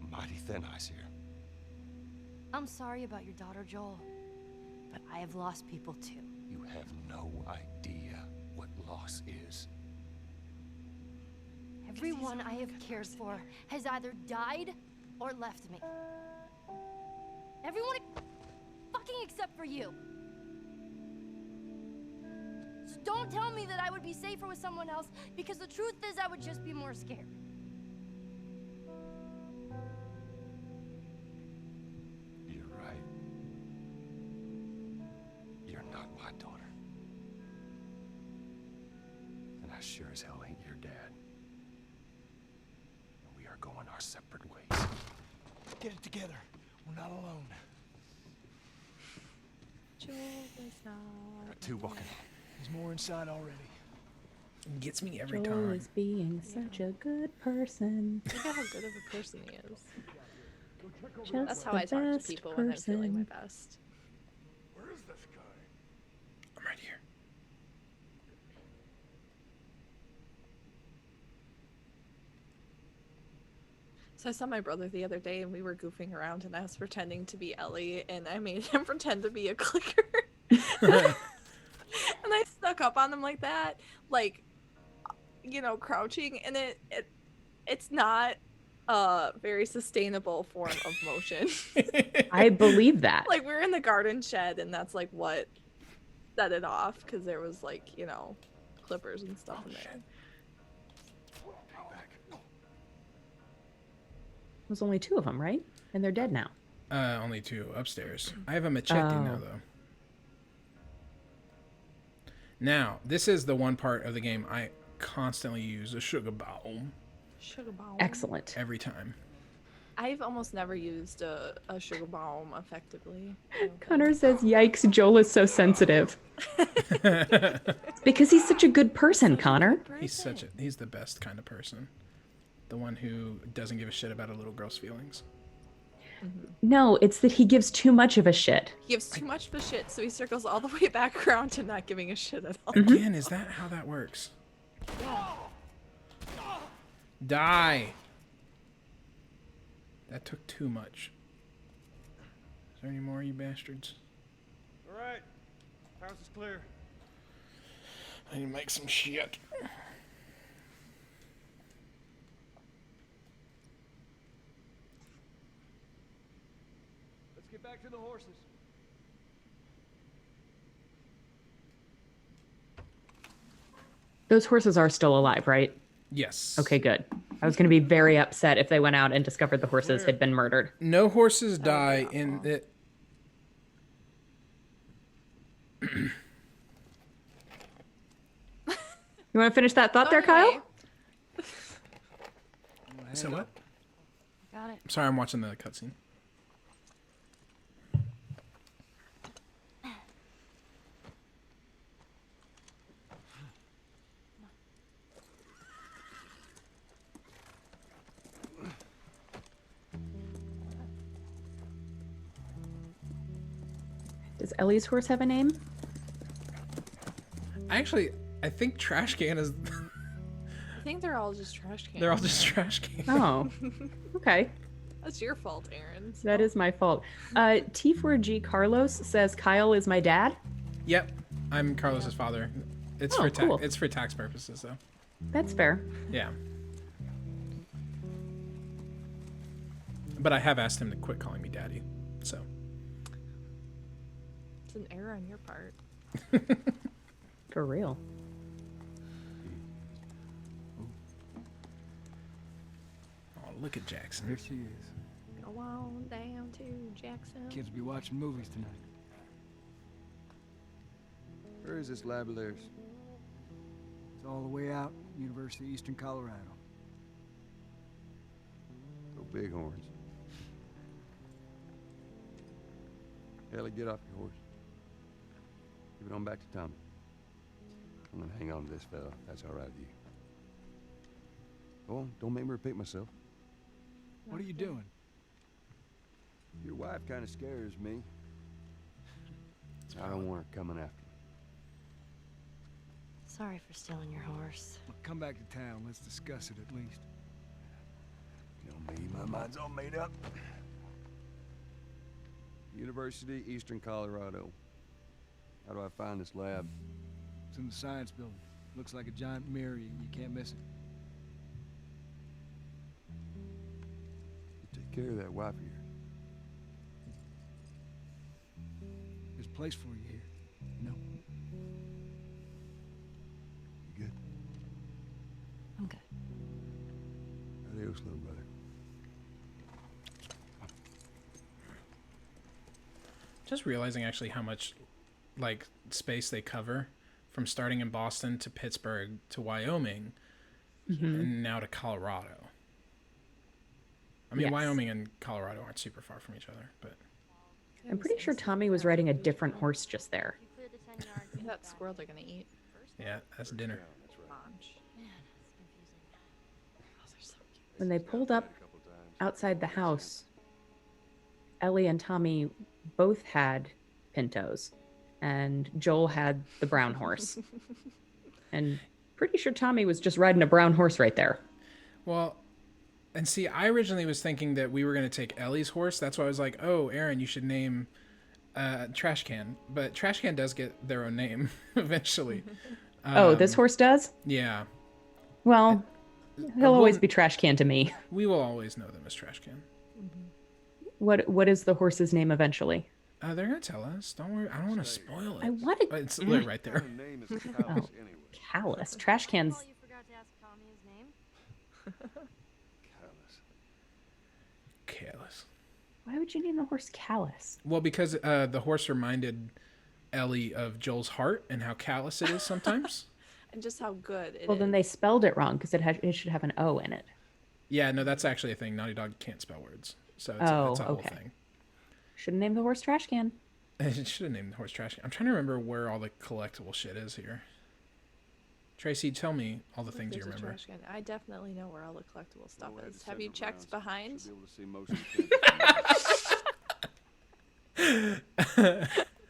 mighty thin ice here. I'm sorry about your daughter, Joel. But I have lost people too. You have no idea what loss is. Everyone I have cared for has either died or left me. Everyone fucking except for you. So don't tell me that I would be safer with someone else, because the truth is I would just be more scared. You're right. You're not my daughter. And I sure as hell ain't your dad. And we are going our separate ways. Get it together. We're not alone. Joel is not. Got two walking. There's more inside already. It gets me every Joel time. is being such a good person. Look at how good of a person he is. Just That's how the I talk to best people when I'm feeling my person. best. Where is this guy? I'm right here. So I saw my brother the other day and we were goofing around and I was pretending to be Ellie and I made him pretend to be a clicker. And I snuck up on him like that, like, you know, crouching, and it's not a very sustainable form of motion. I believe that. Like, we were in the garden shed and that's like what set it off, because there was like, you know, clippers and stuff in there. There's only 2 of them, right? And they're dead now. Only 2 upstairs. I have a machete now, Oh. though. Now, this is the one part of the game I constantly use a sugar bomb Sugar bomb. Excellent. every time. I've almost never used a sugar bomb effectively. I don't think. Connor says, yikes, Joel is so sensitive. It's because he's such a good person, Connor. He's the best kind of person. The one who doesn't give a shit about a little girl's feelings. No, it's that he gives too much of a shit. He gives too much of a shit, so he circles all the way back around to not giving a shit at all. Again, is that how that works? Die! That took too much. Is there any more, you bastards? All right. House is clear. I need to make some shit. Let's get back to the horses. Those horses are still alive, right? Yes. Okay, good. I was going to be very upset if they went out and discovered the horses had been murdered. No horses die in it. You want to finish that thought there, Kyle? So what? Got it. Sorry, I'm watching the cutscene. Does Ellie's horse have a name? I think Trash Can is. I think they're all just trash cans. They're all just Trash Can. Oh, okay. That's your fault, Aaron. That is my fault. T4G Carlos says Kyle is my dad. Yep, I'm Carlos's father. It's Oh, for cool. it's for tax purposes though. That's fair. Yeah. But I have asked him to quit calling me daddy. So. It's an error on your part. For real. Oh, look at Jackson. There she is. Go on down to Jackson. Kids will be watching movies tonight. Where is this lab of theirs? It's all the way out, University of Eastern Colorado. Go Bighorns. Ellie, get off your horse. Give it on back to Tommy. I'm gonna hang on to this fella. That's all right with you. Go on, don't make me repeat myself. What are you doing? Your wife kind of scares me. I don't want her coming after me. Sorry for stealing your horse. Look, come back to town. Let's discuss it at least. You know me, my mind's all made up. University, Eastern Colorado. How do I find this lab? It's in the science building. Looks like a giant mirror. You can't miss it. You take care of that wife of yours. There's a place for you here. You know? You good? I'm good. Adios, little brother. Just realizing actually how much like space they cover from starting in Boston to Pittsburgh to Wyoming and now to Colorado. I mean, Yes. Wyoming and Colorado aren't super far from each other, but I'm pretty sure Tommy was riding a different horse just there. You cleared the 10 yards. That squirrel they're gonna eat. yeah, that's dinner. Lunch. Man, it's confusing. Those are so cute. When they pulled up outside the house, Ellie and Tommy both had Pintos, and Joel had the brown horse. And pretty sure Tommy was just riding a brown horse right there. Well, and see, I originally was thinking that we were going to take Ellie's horse. That's why I was like, oh, Aaron, you should name Trash Can. But Trash Can does get their own name eventually. Oh, this horse does? Yeah. Well, he'll always be Trash Can to me. We will always know them as Trash Can. What is the horse's name eventually? They're going to tell us. Don't worry. I don't want to spoil it. I wanted It's literally right there. Her name is Callus anyway. Callus. Trash Can's. Oh, you forgot to ask Tommy his name? Callus. Careless. Why would you name the horse Callus? Well, because the horse reminded Ellie of Joel's heart and how callous it is sometimes. And just how good it is. Well, then they spelled it wrong because it should have an O in it. Yeah, no, that's actually a thing. Naughty Dog can't spell words. So it's, Oh, it's a whole okay. thing. Should have named the horse Trash Can. I should have named the horse Trash Can. I'm trying to remember where all the collectible shit is here. Tracy, tell me all the things you There's a remember. trash can. I definitely know where all the collectible stuff We'll head is. to Have you separate checked rounds. behind? Should be able to see most of the campus.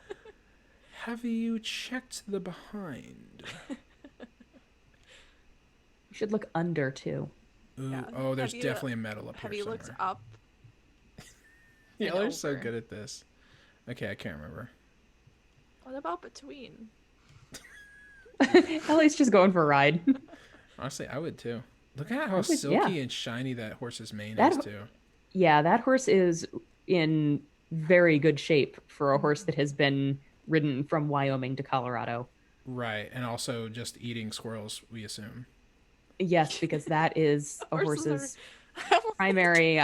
Have you checked the behind? You should look under too. Ooh, Yeah. oh, there's Have you, definitely a medal up Have here you somewhere. looked up? Yeah, and they're so over? good at this. Okay, I can't remember. What about between? Ellie's just going for a ride. Honestly, I would too. Look at how would- silky yeah. and shiny that horse's mane That is ho- too. Yeah, that horse is in very good shape for a horse that has been ridden from Wyoming to Colorado. Right, and also just eating squirrels, we assume. Yes, because that is a Horses are- horse's primary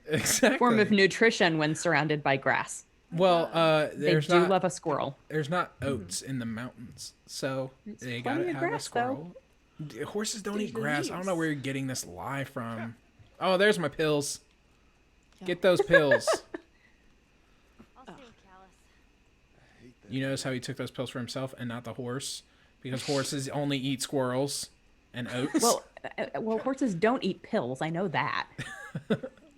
Exactly. form of nutrition when surrounded by grass. Well, They there's do not love a squirrel. there's not oats in the mountains, so It's they plenty gotta of have a grass, though. squirrel. Horses don't There's eat the grass. I don't know leaves. where you're getting this lie from. Oh, there's my pills. Yeah. Get those pills. I'll stay with Callus. I hate that. You notice how he took those pills for himself and not the horse, because horses only eat squirrels and oats. Well, horses don't eat pills. I know that.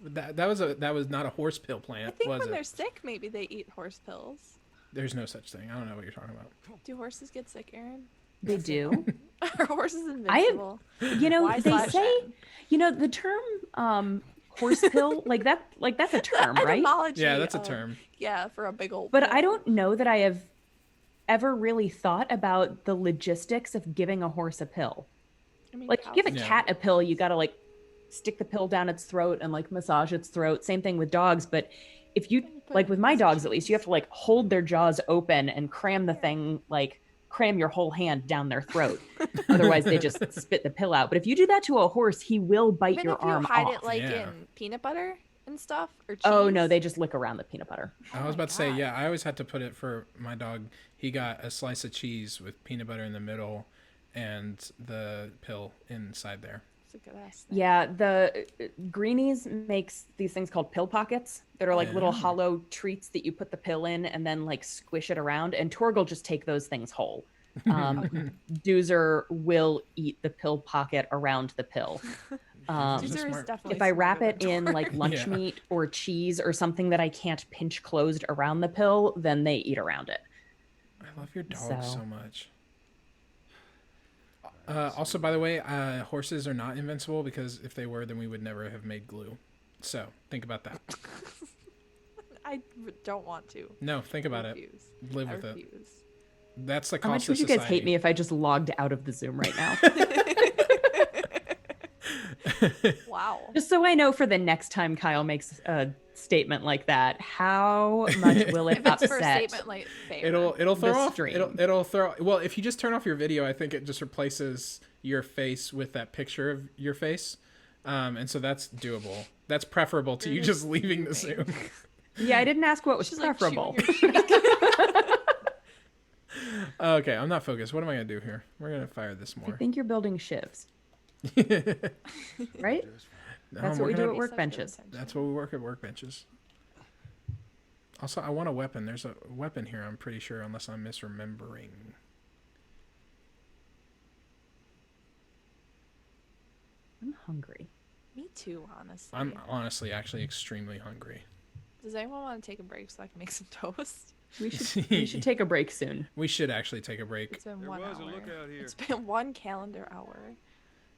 that was not a horse pill I plant, think was when it? they're sick, maybe they eat horse pills. There's no such thing. I don't know what you're talking about. Do horses get sick, Aaron? They do. Are horses I have- invincible? You know, Why they slash say, N? you know, the term horse pill, that's a term, right? Etymology Yeah, that's a of- term. Yeah, for a big old. But pill. I don't know that I have ever really thought about the logistics of giving a horse a pill. I mean, Like, give a Yeah. cat a pill, you gotta like stick the pill down its throat and like massage its throat. Same thing with dogs. But if you put like with my piece of dogs, at least you have to like hold their jaws open and cram the thing, like cram your whole hand down their throat. Otherwise, they just spit the pill out. But if you do that to a horse, he will bite Even your if you arm hide off. it like Yeah. in peanut butter and stuff, or cheese. Oh no, they just lick around the peanut butter. I was about to say, yeah, I always had to put it for my dog. He got a slice of cheese with peanut butter in the middle and the pill inside there. It's a good ass thing. Yeah, the Greenies makes these things called pill pockets that are like little Yeah. hollow treats that you put the pill in and then like squish it around. And Torg will just take those things whole. Doozer will eat the pill pocket around the pill. Just Doozer is smart. definitely If I wrap smarter it than in Tor. like lunch Yeah. meat or cheese or something that I can't pinch closed around the pill, then they eat around it. I love your dog so So- much. Also, by the way, horses are not invincible because if they were, then we would never have made glue. So think about that. I don't want to. No, think about it. Refuse. Live I with it. refuse. That's the How much cost would of you society. guys hate me if I just logged out of the Zoom right now? Wow. Just so I know for the next time Kyle makes a statement like that, how much will it If it's for a upset? statement like fair. It'll throw the off. stream. It'll throw. Well, if you just turn off your video, I think it just replaces your face with that picture of your face, and so that's doable. That's preferable to you just leaving the Zoom. Yeah, I didn't ask what was She's like preferable. chewing your cheek. Okay, I'm not focused. What am I gonna do here? We're gonna fire this I more. think you're building shivs, right? No, That's I'm what we working do on- at Such good workbenches. intention. That's what we work at workbenches. Also, I want a weapon. There's a weapon here, I'm pretty sure, unless I'm misremembering. I'm hungry. Me too, honestly. I'm honestly actually extremely hungry. Does anyone want to take a break so I can make some toast? We should take a break soon. We should actually take a break. It's been There 1 was a hour. lookout here. It's been 1 calendar hour.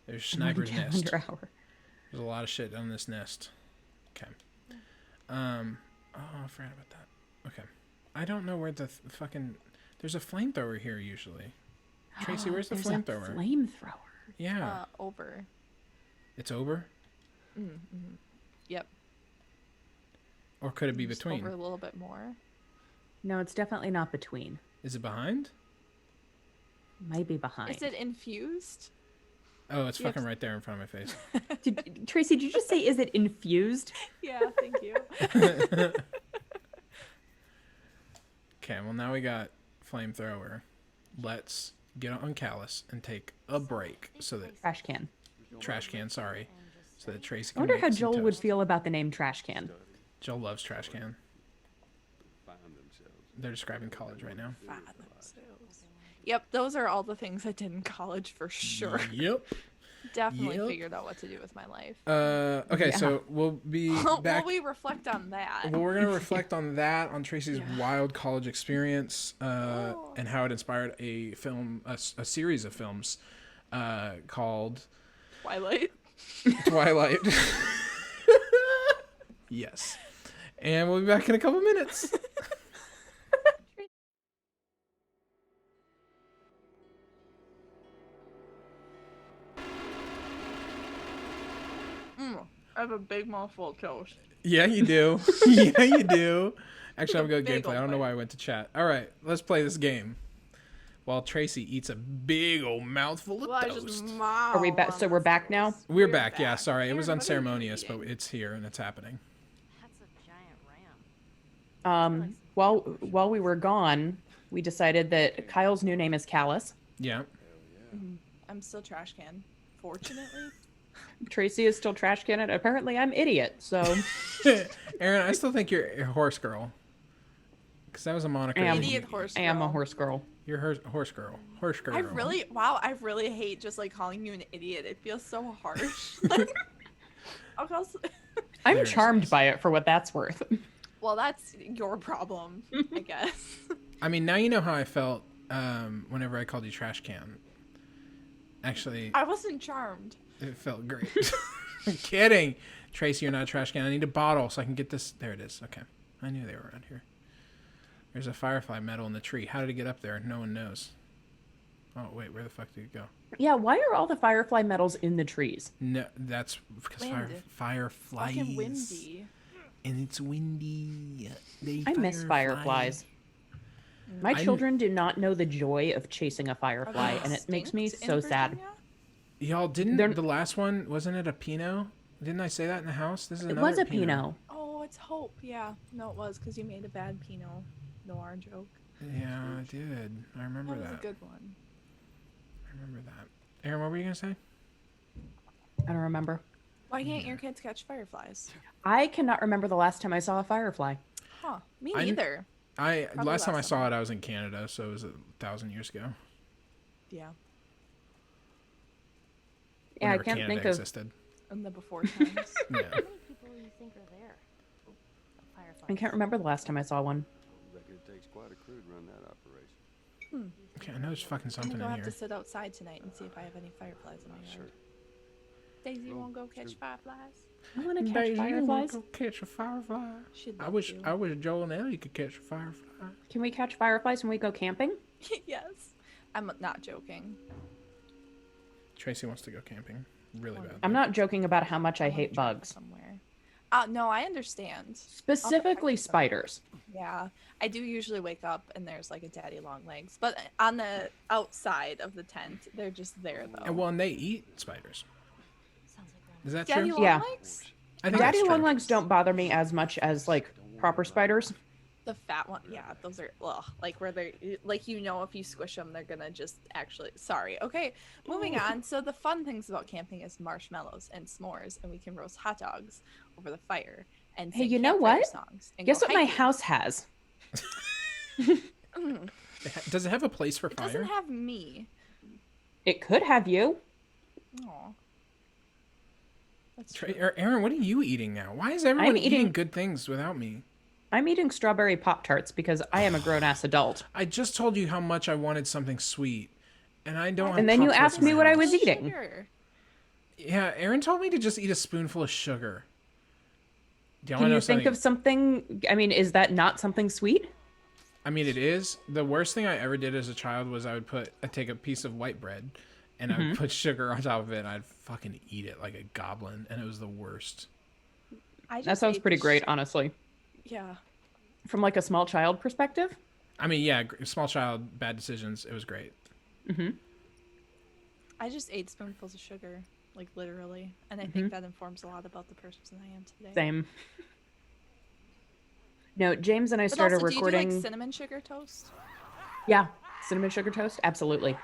There's Sniper's One Nest. calendar hour. There's a lot of shit on this nest. Okay. Oh, I forgot about that. Okay. I don't know where the fucking... There's a flamethrower here usually. Tracy, where's the There's a flamethrower? flamethrower. Yeah. Over. It's over? Yep. Or could it be Just between? Over a little bit more. No, it's definitely not between. Is it behind? Might be behind. Is it infused? Oh, it's You have fucking to- right there in front of my face. Tracy, did you just say is it infused? Yeah, thank you. Okay, well now we got flamethrower. Let's get on Callus and take a break so that... Trash can. Trash can, sorry. So that Tracy I can wonder make how some Joel would toast. feel about the name trash can. Joel loves trash can. Find themselves. they're describing college right now. Yep, those are all the things I did in college for sure. Yep. Definitely Yep. figured out what to do with my life. Okay, Yeah. so we'll be back. Will we reflect on that? Well, we're gonna reflect on that, on Tracy's wild college experience, and how it inspired a film, a series of films, called Twilight. Twilight. Yes, and we'll be back in a couple minutes. I have a big mouthful of toast. Yeah, you do. Yeah, you do. Actually, I'm going to go Big gameplay. I ol' don't know bite. why I went to chat. All right, let's play this game. While Tracy eats a big old mouthful of Well, I toast. just Are we back? So we're back now. We're back. Yeah, sorry. It was Aaron, what are you unceremonious, but eating? it's here and it's happening. That's a giant ram. While we were gone, we decided that Kyle's new name is Callus. Yeah. I'm still trash can. Fortunately. Tracy is still trash can it. Apparently, I'm idiot. So Aaron, I still think you're a horse girl. Because that was a moniker. I am. Idiot horse I am a girl. horse girl. You're her horse girl. Horse girl. I really hate just like calling you an idiot. It feels so harsh. Like, I'll call I'm Very charmed nice. by it for what that's worth. well, that's your problem, I guess. I mean, now you know how I felt whenever I called you trash can. Actually, I wasn't charmed. it felt great. I'm kidding. Tracy, you're not a trash can. I need a bottle so I can get this. There it is. Okay. I knew they were around here. There's a firefly medal in the tree. How did it get up there? No one knows. Oh, wait. Where the fuck did it go? Yeah, why are all the firefly medals in the trees? No, that's because Wind. fireflies. Fucking windy. And it's windy. They I miss fireflies. My I'm- children do not know the joy of chasing a Are firefly, they and it makes me extinct so in sad. Virginia? Y'all, didn't They're- the last one, wasn't it a Pinot? Didn't I say that in the house? This is It another was a Pinot. Oh, it's Hope. Yeah. No, it was because you made a bad Pinot Noir joke. Yeah, I did. I remember That was that. a good one. I remember that. Aaron, what were you going to say? I don't remember. Why can't your kids catch fireflies? I cannot remember the last time I saw a firefly. Huh. Me I- neither. Last time I last saw summer. it, I was in Canada, so it was 1,000 years ago. Yeah. Yeah, I Whenever can't Canada think of. existed. In the before times. Yeah. How many people do you think are there? I can't remember the last time I saw one. Reckon it takes quite a crew to run that operation. Okay, I know there's fucking I'm something gonna in go here. have to sit outside tonight and see if I have any fireflies in my yard. Daisy won't go catch fireflies. I want to catch Daisy, you wanna fireflies. go catch a firefly? She'd I love wish to. Joel and Ellie could catch a firefly. Can we catch fireflies when we go camping? Yes. I'm not joking. Tracy wants to go camping really bad. I'm not joking about how much I wanna hate drive bugs, somewhere. No, I understand. specifically spiders. Yeah, I do usually wake up and there's like a daddy long legs, but on the outside of the tent, they're just there though. And, well, and they eat spiders. Sounds like Grandma. Is that Daddy true? long Yeah. legs? I think Daddy that's true. longlegs don't bother me as much as like proper spiders. The fat one, yeah, those are ugh, like where they're like if you squish them, they're gonna just actually. Sorry. Okay, moving on. So the fun things about camping is marshmallows and s'mores, and we can roast hot dogs over the fire and Hey, sing you know campfire what? songs and Guess go what my hiking. house has? Does it have a place for It fire? doesn't have me. It could have you. Aw. That's Tra- true. or Aaron, what are you eating now? Why is everyone eating eating- good things without me? I'm eating strawberry Pop Tarts because I am a grown ass adult. I just told you how much I wanted something sweet, and I don't. have And then you Pop-Tarts asked in me my what I house. was eating. Sugar. Yeah, Aaron told me to just eat a spoonful of sugar. Do y'all Can wanna know you think something? of something? I mean, is that not something sweet? I mean, it is. The worst thing I ever did as a child was I'd take a piece of white bread, and I would put sugar on top of it, and I'd fucking eat it like a goblin, and it was the worst. I That just sounds ate pretty the great, honestly. Yeah. From like a small child perspective. I mean, yeah, small child, bad decisions. It was great. I just ate spoonfuls of sugar, like literally, and I think that informs a lot about the person I am today. Same. No, James and I But started also, recording. do you do like cinnamon sugar toast? Yeah, cinnamon sugar toast, absolutely. So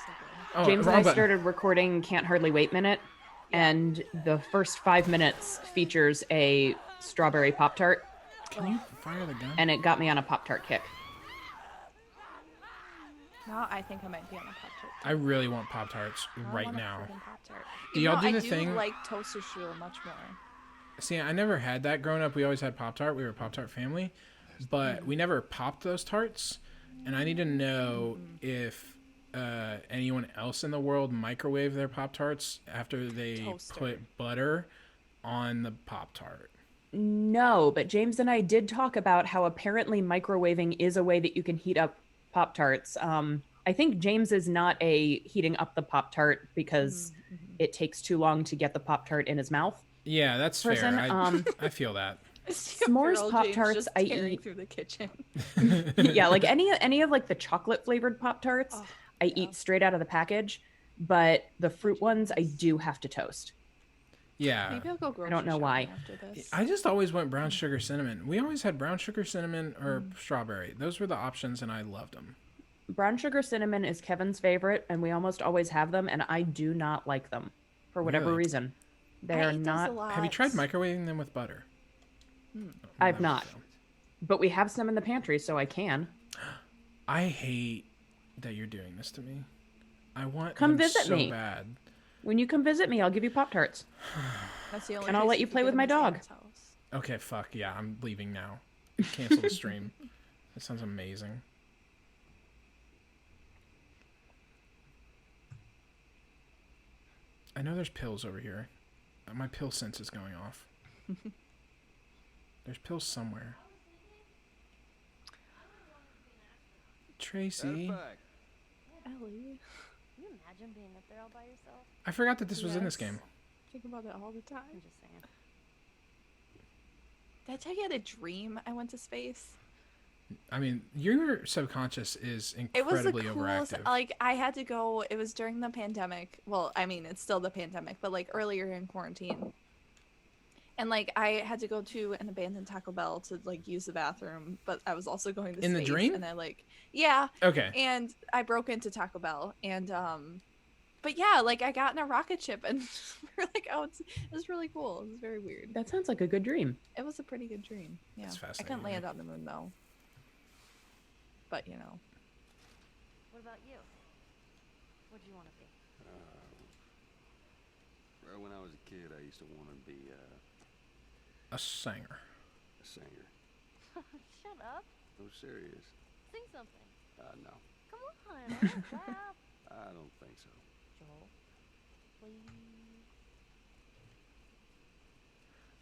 good. Oh, James and wrong I button. started recording Can't Hardly Wait Minute, and the first 5 minutes features a strawberry Pop Tart, Can you fire the gun? and it got me on a Pop Tart kick. Now I think I might be on a Pop-Tart. I really want Pop Tarts I right want a now. friggin' Pop-Tart. Do Even y'all though do the I thing- do like Toaster Strudel much more. See, I never had that growing up. We always had Pop Tart. We were a Pop Tart family, but we never popped those tarts. And I need to know if anyone else in the world microwave their Pop Tarts after they Toaster. put butter on the Pop Tart. No, but James and I did talk about how apparently microwaving is a way that you can heat up Pop Tarts. I think James is not a heating up the Pop Tart because it takes too long to get the Pop Tart in his mouth. Yeah, that's Person, fair. I feel that. S'mores Pop-Tarts, I eat- through the kitchen. Yeah, like any of like the chocolate flavored Pop Tarts, Oh, I yeah. eat straight out of the package, but the fruit ones I do have to toast. Yeah. Maybe I'll go grocery don't know why. shopping after this. I just always went brown sugar cinnamon. We always had brown sugar cinnamon or strawberry. Those were the options, and I loved them. Brown sugar cinnamon is Kevin's favorite, and we almost always have them, and I do not like them for whatever Really? reason. They I are eat those not. a lot. Have you tried microwaving them with butter? I've not, but we have some in the pantry, so I can. I hate that you're doing this to me. I want Come them visit so me. bad. When you come visit me, I'll give you Pop Tarts. That's the only And I'll place let you can play get with them my in dog. Sam's house. Okay, fuck yeah, I'm leaving now. Cancel the stream. That sounds amazing. I know there's pills over here. My pill sense is going off. There's pills somewhere. Tracy, Ellie, Can you imagine being up there all by yourself? I forgot that this was in this Yes. game. think about it all the time. I'm just saying. Did I tell you I had a dream I went to space? I mean, your subconscious is It was the incredibly coolest. overactive. Like I had to go. It was during the pandemic. Well, I mean, it's still the pandemic, but like earlier in quarantine. And like I had to go to an abandoned Taco Bell to like use the bathroom, but I was also going to In the space, dream? And I like, yeah. Okay. And I broke into Taco Bell, and but yeah, like I got in a rocket ship, and we're like, oh, it was really cool. It was very weird. That sounds like a good dream. It was a pretty good dream. Yeah. That's I couldn't fascinating. land on the moon though. But you know. What about you? What'd you want to be? Well, when I was a kid, I used to want to be A singer. a singer. Shut up. No, serious. Sing something. No, Come on. Don't laugh. I don't think so. Joel. Please.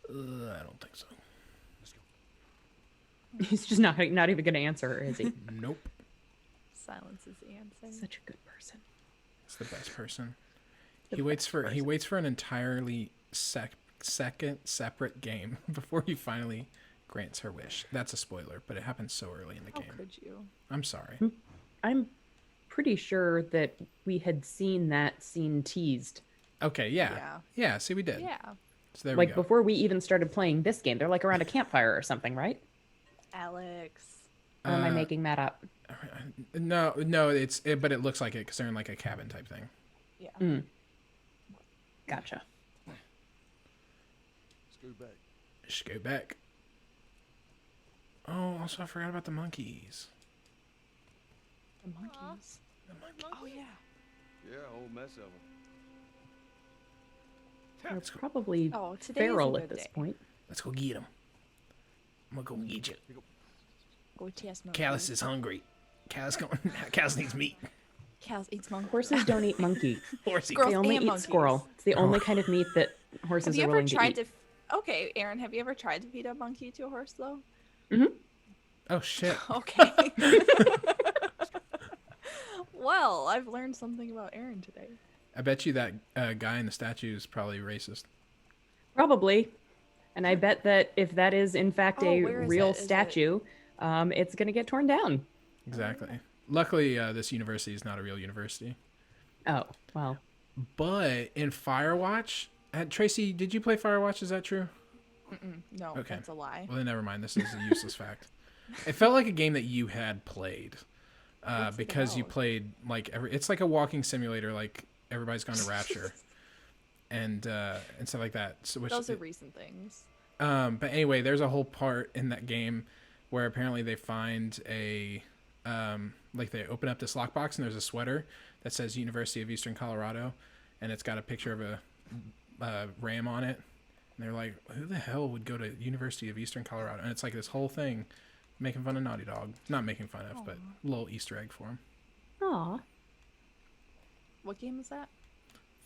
I don't think so. He's just not even going to answer, is he? Nope. Silence is the answer. Such a good person. It's the best person. The He waits best for he person. waits for an entirely second separate game before he finally grants her wish. That's a spoiler, but it happens so early in the How game. could you? I'm sorry. I'm pretty sure that we had seen that scene teased. Okay, yeah. Yeah, see we did. Yeah. So there Like we go. before we even started playing this game. They're like around a campfire or something, right? Alex. Or am I Uh, making that up? No, but it looks like it because they're in like a cabin type thing. Yeah. Gotcha. Let's go back. Just go back. Oh, also I forgot about the monkeys. The monkeys. Oh yeah. Yeah, a whole mess of them. They're probably Oh, today feral is a at good this day. point. Let's go get them. I'm gonna go get you. Go chase monkeys. Callus is hungry. Callus needs meat. Callus eats monkeys. Horses don't eat monkey. Horsey. Squirrels They only and eat monkeys. squirrel. It's the only kind of meat that Have horses you are ever willing tried to to? eat. Okay, Aaron. Have you ever tried to feed a monkey to a horse though? Oh shit. Okay. Well, I've learned something about Aaron today. I bet you that guy in the statue is probably racist. Probably. And I bet that if that is in fact Oh, a where is real it? Is it- statue, it's going to get torn down. Exactly. Luckily, this university is not a real university. Oh, well. But in Firewatch, Tracy, did you play Firewatch? Is that true? No, Okay. that's a lie. Well, then never mind. This is a useless fact. It felt like a game that you had played What's it because you about? played like it's like a walking simulator. Like everybody's gone to Rapture and stuff like that. So which, Those are recent things. but anyway, there's a whole part in that game where apparently they find a like they open up this lockbox and there's a sweater that says University of Eastern Colorado, and it's got a picture of a ram on it. And they're like, who the hell would go to University of Eastern Colorado? And it's like this whole thing making fun of Naughty Dog. Not making fun of, but a little Easter egg for him. Aw. What game is that?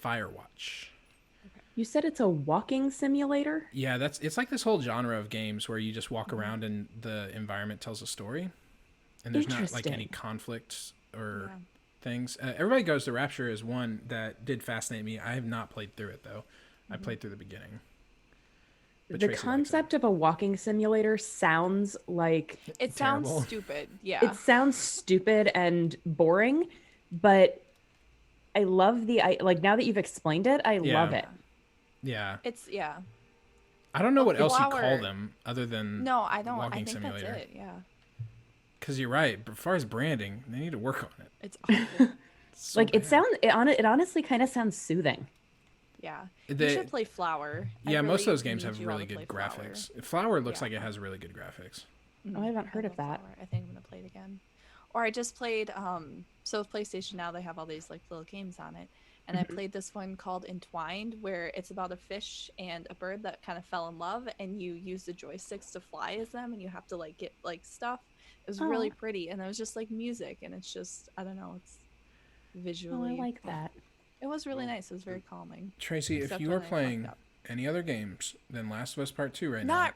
Firewatch. You said it's a walking simulator? Yeah, it's like this whole genre of games where you just walk around and the environment tells a story, and there's not like any Interesting. conflict or Yeah. things. Everybody Goes to Rapture is one that did fascinate me. I have not played through it though. I played through the beginning. But The Tracy likes it. concept of a walking simulator sounds like It sounds Terrible. stupid. Yeah. it sounds stupid and boring, but I love like now that you've explained it, I Yeah. love it. Yeah, Yeah. I don't know what else you call Flower. them other than No, I don't. I walking think simulator. that's it. Yeah. Because you're right. But as far as branding, they need to work on it. It's awful. It's so Like it bad. sounds it honestly kind of sounds soothing. Yeah. The- You should play Flower. I Yeah, most of really those games need have you all really to good play Flower. graphics. Flower looks Yeah. like it has really good graphics. Oh, I haven't heard of love that. Flower. I think I'm gonna play it again. Or I just played so with PlayStation now they have all these like little games on it. And I played this one called Entwined where it's about a fish and a bird that kind of fell in love and you use the joysticks to fly as them and you have to like get like stuff. It was really Aw. pretty and it was just like music and it's just I don't know, it's Oh, visually I like that. it was really nice. It was very calming. Tracy, if Except you when are I fucked playing up. any other games than Last of Us Part 2 right Not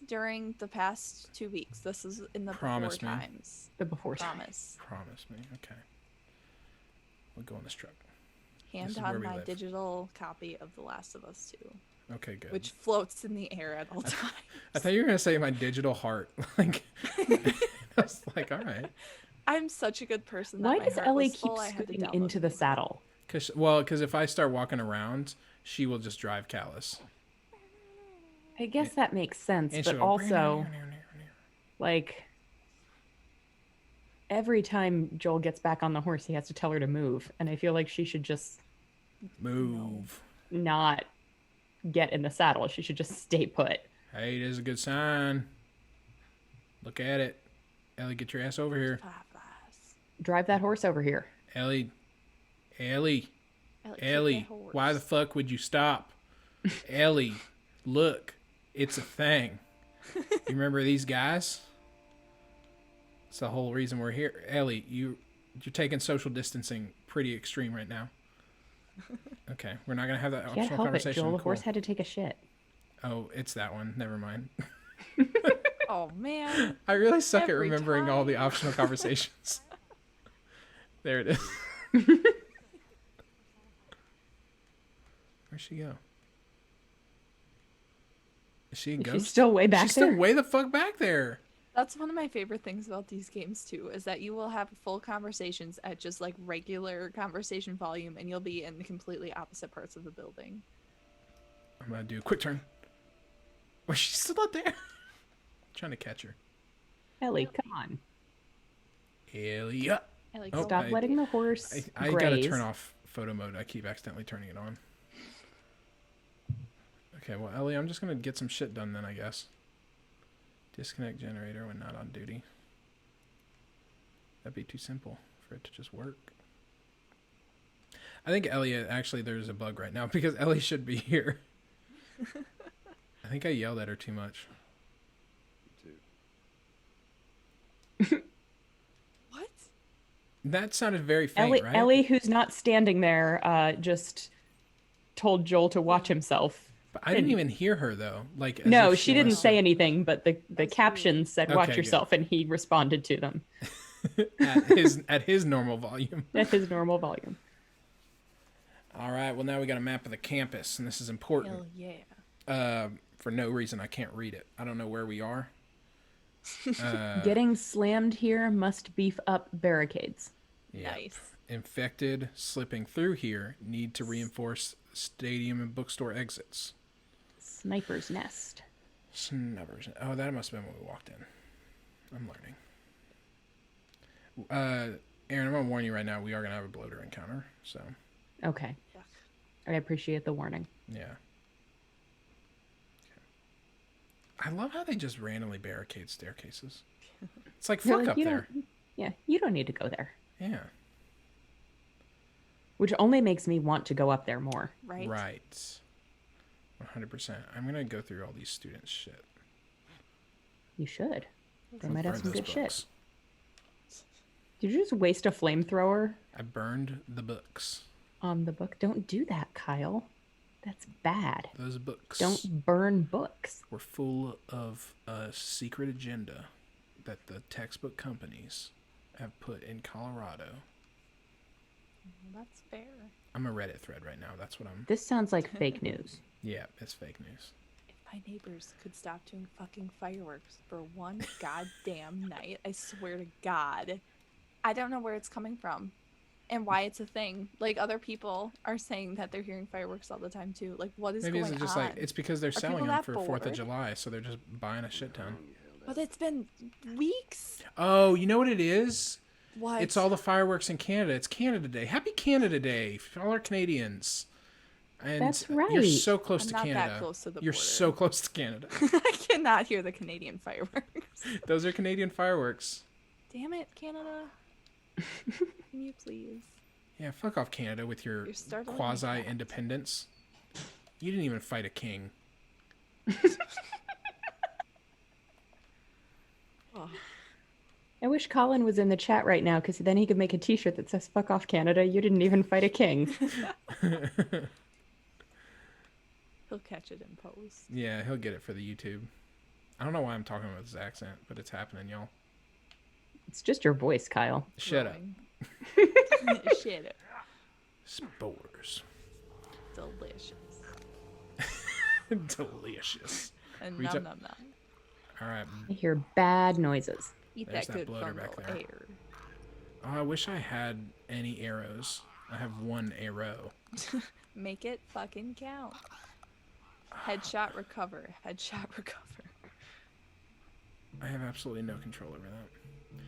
during the past 2 weeks. This is in the Promise before me. times. The before Promise. now, promise me. Okay. We'll go in this truck. Hand is where on we my live. digital copy of The Last of Us 2, Okay, good. which floats in the air at all times. I thought you were going to say my digital heart. Like, I was like, all right. I'm such a good person. That Why my does heart Ellie was keep full, I had to scooting download into the it. saddle? Because if I start walking around, she will just drive callous. I guess that makes sense, And but she'll go, also like every time Joel gets back on the horse, he has to tell her to move, and I feel like she should just move. not get in the saddle. She should just stay put. Hey, there's a good sign. Look at it. Ellie, get your ass over here. Papas. Drive that horse over here. Ellie, Ellie, kick Ellie, that horse. why the fuck would you stop? Ellie, look, it's a thing. You remember these guys? It's the whole reason we're here. Ellie, you're taking social distancing pretty extreme right now. Okay, we're not gonna have that Can't optional help it, conversation. Joel. The Cool. horse had to take a shit. Oh, it's that one. Never mind. Oh man. I really suck at Every remembering all the time. optional conversations. There it is. Where'd she go? Is she a Is ghost? she still way back She's there? still way the fuck back there. That's one of my favorite things about these games too, is that you will have full conversations at just like regular conversation volume and you'll be in completely opposite parts of the building. I'm gonna do a quick turn. Was she still not there? Trying to catch her. Ellie, come on. Ellie, yeah. I like Oh, Stop I- letting the horse I graze. gotta turn off photo mode. I keep accidentally turning it on. Okay, well, Ellie, I'm just gonna get some shit done then, I guess. Disconnect generator when not on duty. That'd be too simple for it to just work. I think Ellie, actually, there's a bug right now because Ellie should be here. I think I yelled at her too much. Too. What? That sounded very faint, Ellie, right? Ellie, who's not standing there, just told Joel to watch himself. But I didn't even hear her though. Like as No, if she didn't was- say anything, but the captions said "watch Okay, good. yourself," and he responded to them at his normal volume. at his normal volume. All right. Well, now we got a map of the campus, and this is important. Hell yeah. For no reason, I can't read it. I don't know where we are. Getting slammed here must beef up barricades. Yep. Nice. Infected slipping through here need to reinforce stadium and bookstore exits. Sniper's nest. Snubbers. Oh, that must have been when we walked in. I'm learning. Aaron, I'm gonna warn you right now. We are gonna have a bloater encounter. So Okay, Yuck. I appreciate the warning. yeah. I love how they just randomly barricade staircases. It's like They're fuck like, up you there. Yeah, you don't need to go there. Yeah. Which only makes me want to go up there more. Right? Right. 100%. I'm going to go through all these students' shit. You should. They I'll might have burn some those good books. shit. Did you just waste a flamethrower I burned the books. on the book? Don't do that, Kyle. That's bad. Those books Don't burn books. were full of a secret agenda that the textbook companies have put in Colorado. That's fair. I'm a Reddit thread right now. That's what I'm. This sounds like fake news. Yeah, it's fake news. If my neighbors could stop doing fucking fireworks for one goddamn night, I swear to God. I don't know where it's coming from and why it's a thing. Like, other people are saying that they're hearing fireworks all the time, too. Like, what is Maybe going it's just on? like it's because they're selling people them that for 4th of bored? July, so they're just buying a shit ton. But it's been weeks. Oh, you know what it is? What? It's all the fireworks in Canada. It's Canada Day. Happy Canada Day for all our Canadians. And That's You're right. so close I'm to not that Canada. close to the You're border. so close to Canada. I cannot hear the Canadian fireworks. Those are Canadian fireworks. Damn it, Canada. Can you please? Yeah, fuck off Canada with your You're startling me. quasi-independence. You didn't even fight a king. Oh, I wish Colin was in the chat right now because then he could make a t-shirt that says "Fuck off Canada, you didn't even fight a king." he'll catch it in post. Yeah, he'll get it for the YouTube. I don't know why I'm talking with this accent, but it's happening, y'all. It's just your voice, Kyle. Shut up. Growing. Shut up. Spores. Delicious. Delicious. And Reach nom up. nom nom. All right. I hear bad noises. Eat There's that that good bloater back fungal there. air. Oh, I wish I had any arrows. I have one arrow. Make it fucking count. Headshot recover. Headshot recover. I have absolutely no control over that.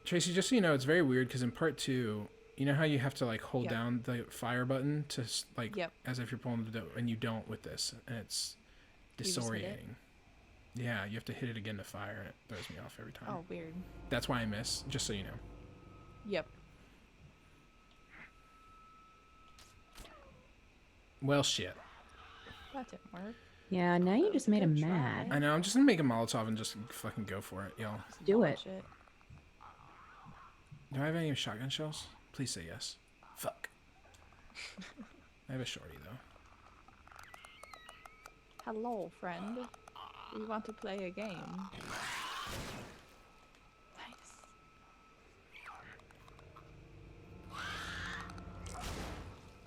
Tracy, just so you know, it's very weird because in part 2, you know how you have to like hold Yep. down the fire button to like Yep. as if you're pulling the and you don't with this, and it's You just hit it? disorienting. Yeah, you have to hit it again to fire, and it throws me off every time. Oh, weird. That's why I miss. Just so you know. Yep. Well, shit. That didn't work. Yeah, now you just made him Good try. mad. I know. I'm just gonna make a Molotov and just fucking go for it, y'all. Do it. Watch it. Do I have any shotgun shells? Please say yes. Fuck. I have a shorty though. Hello, friend. We want to play a game. Nice.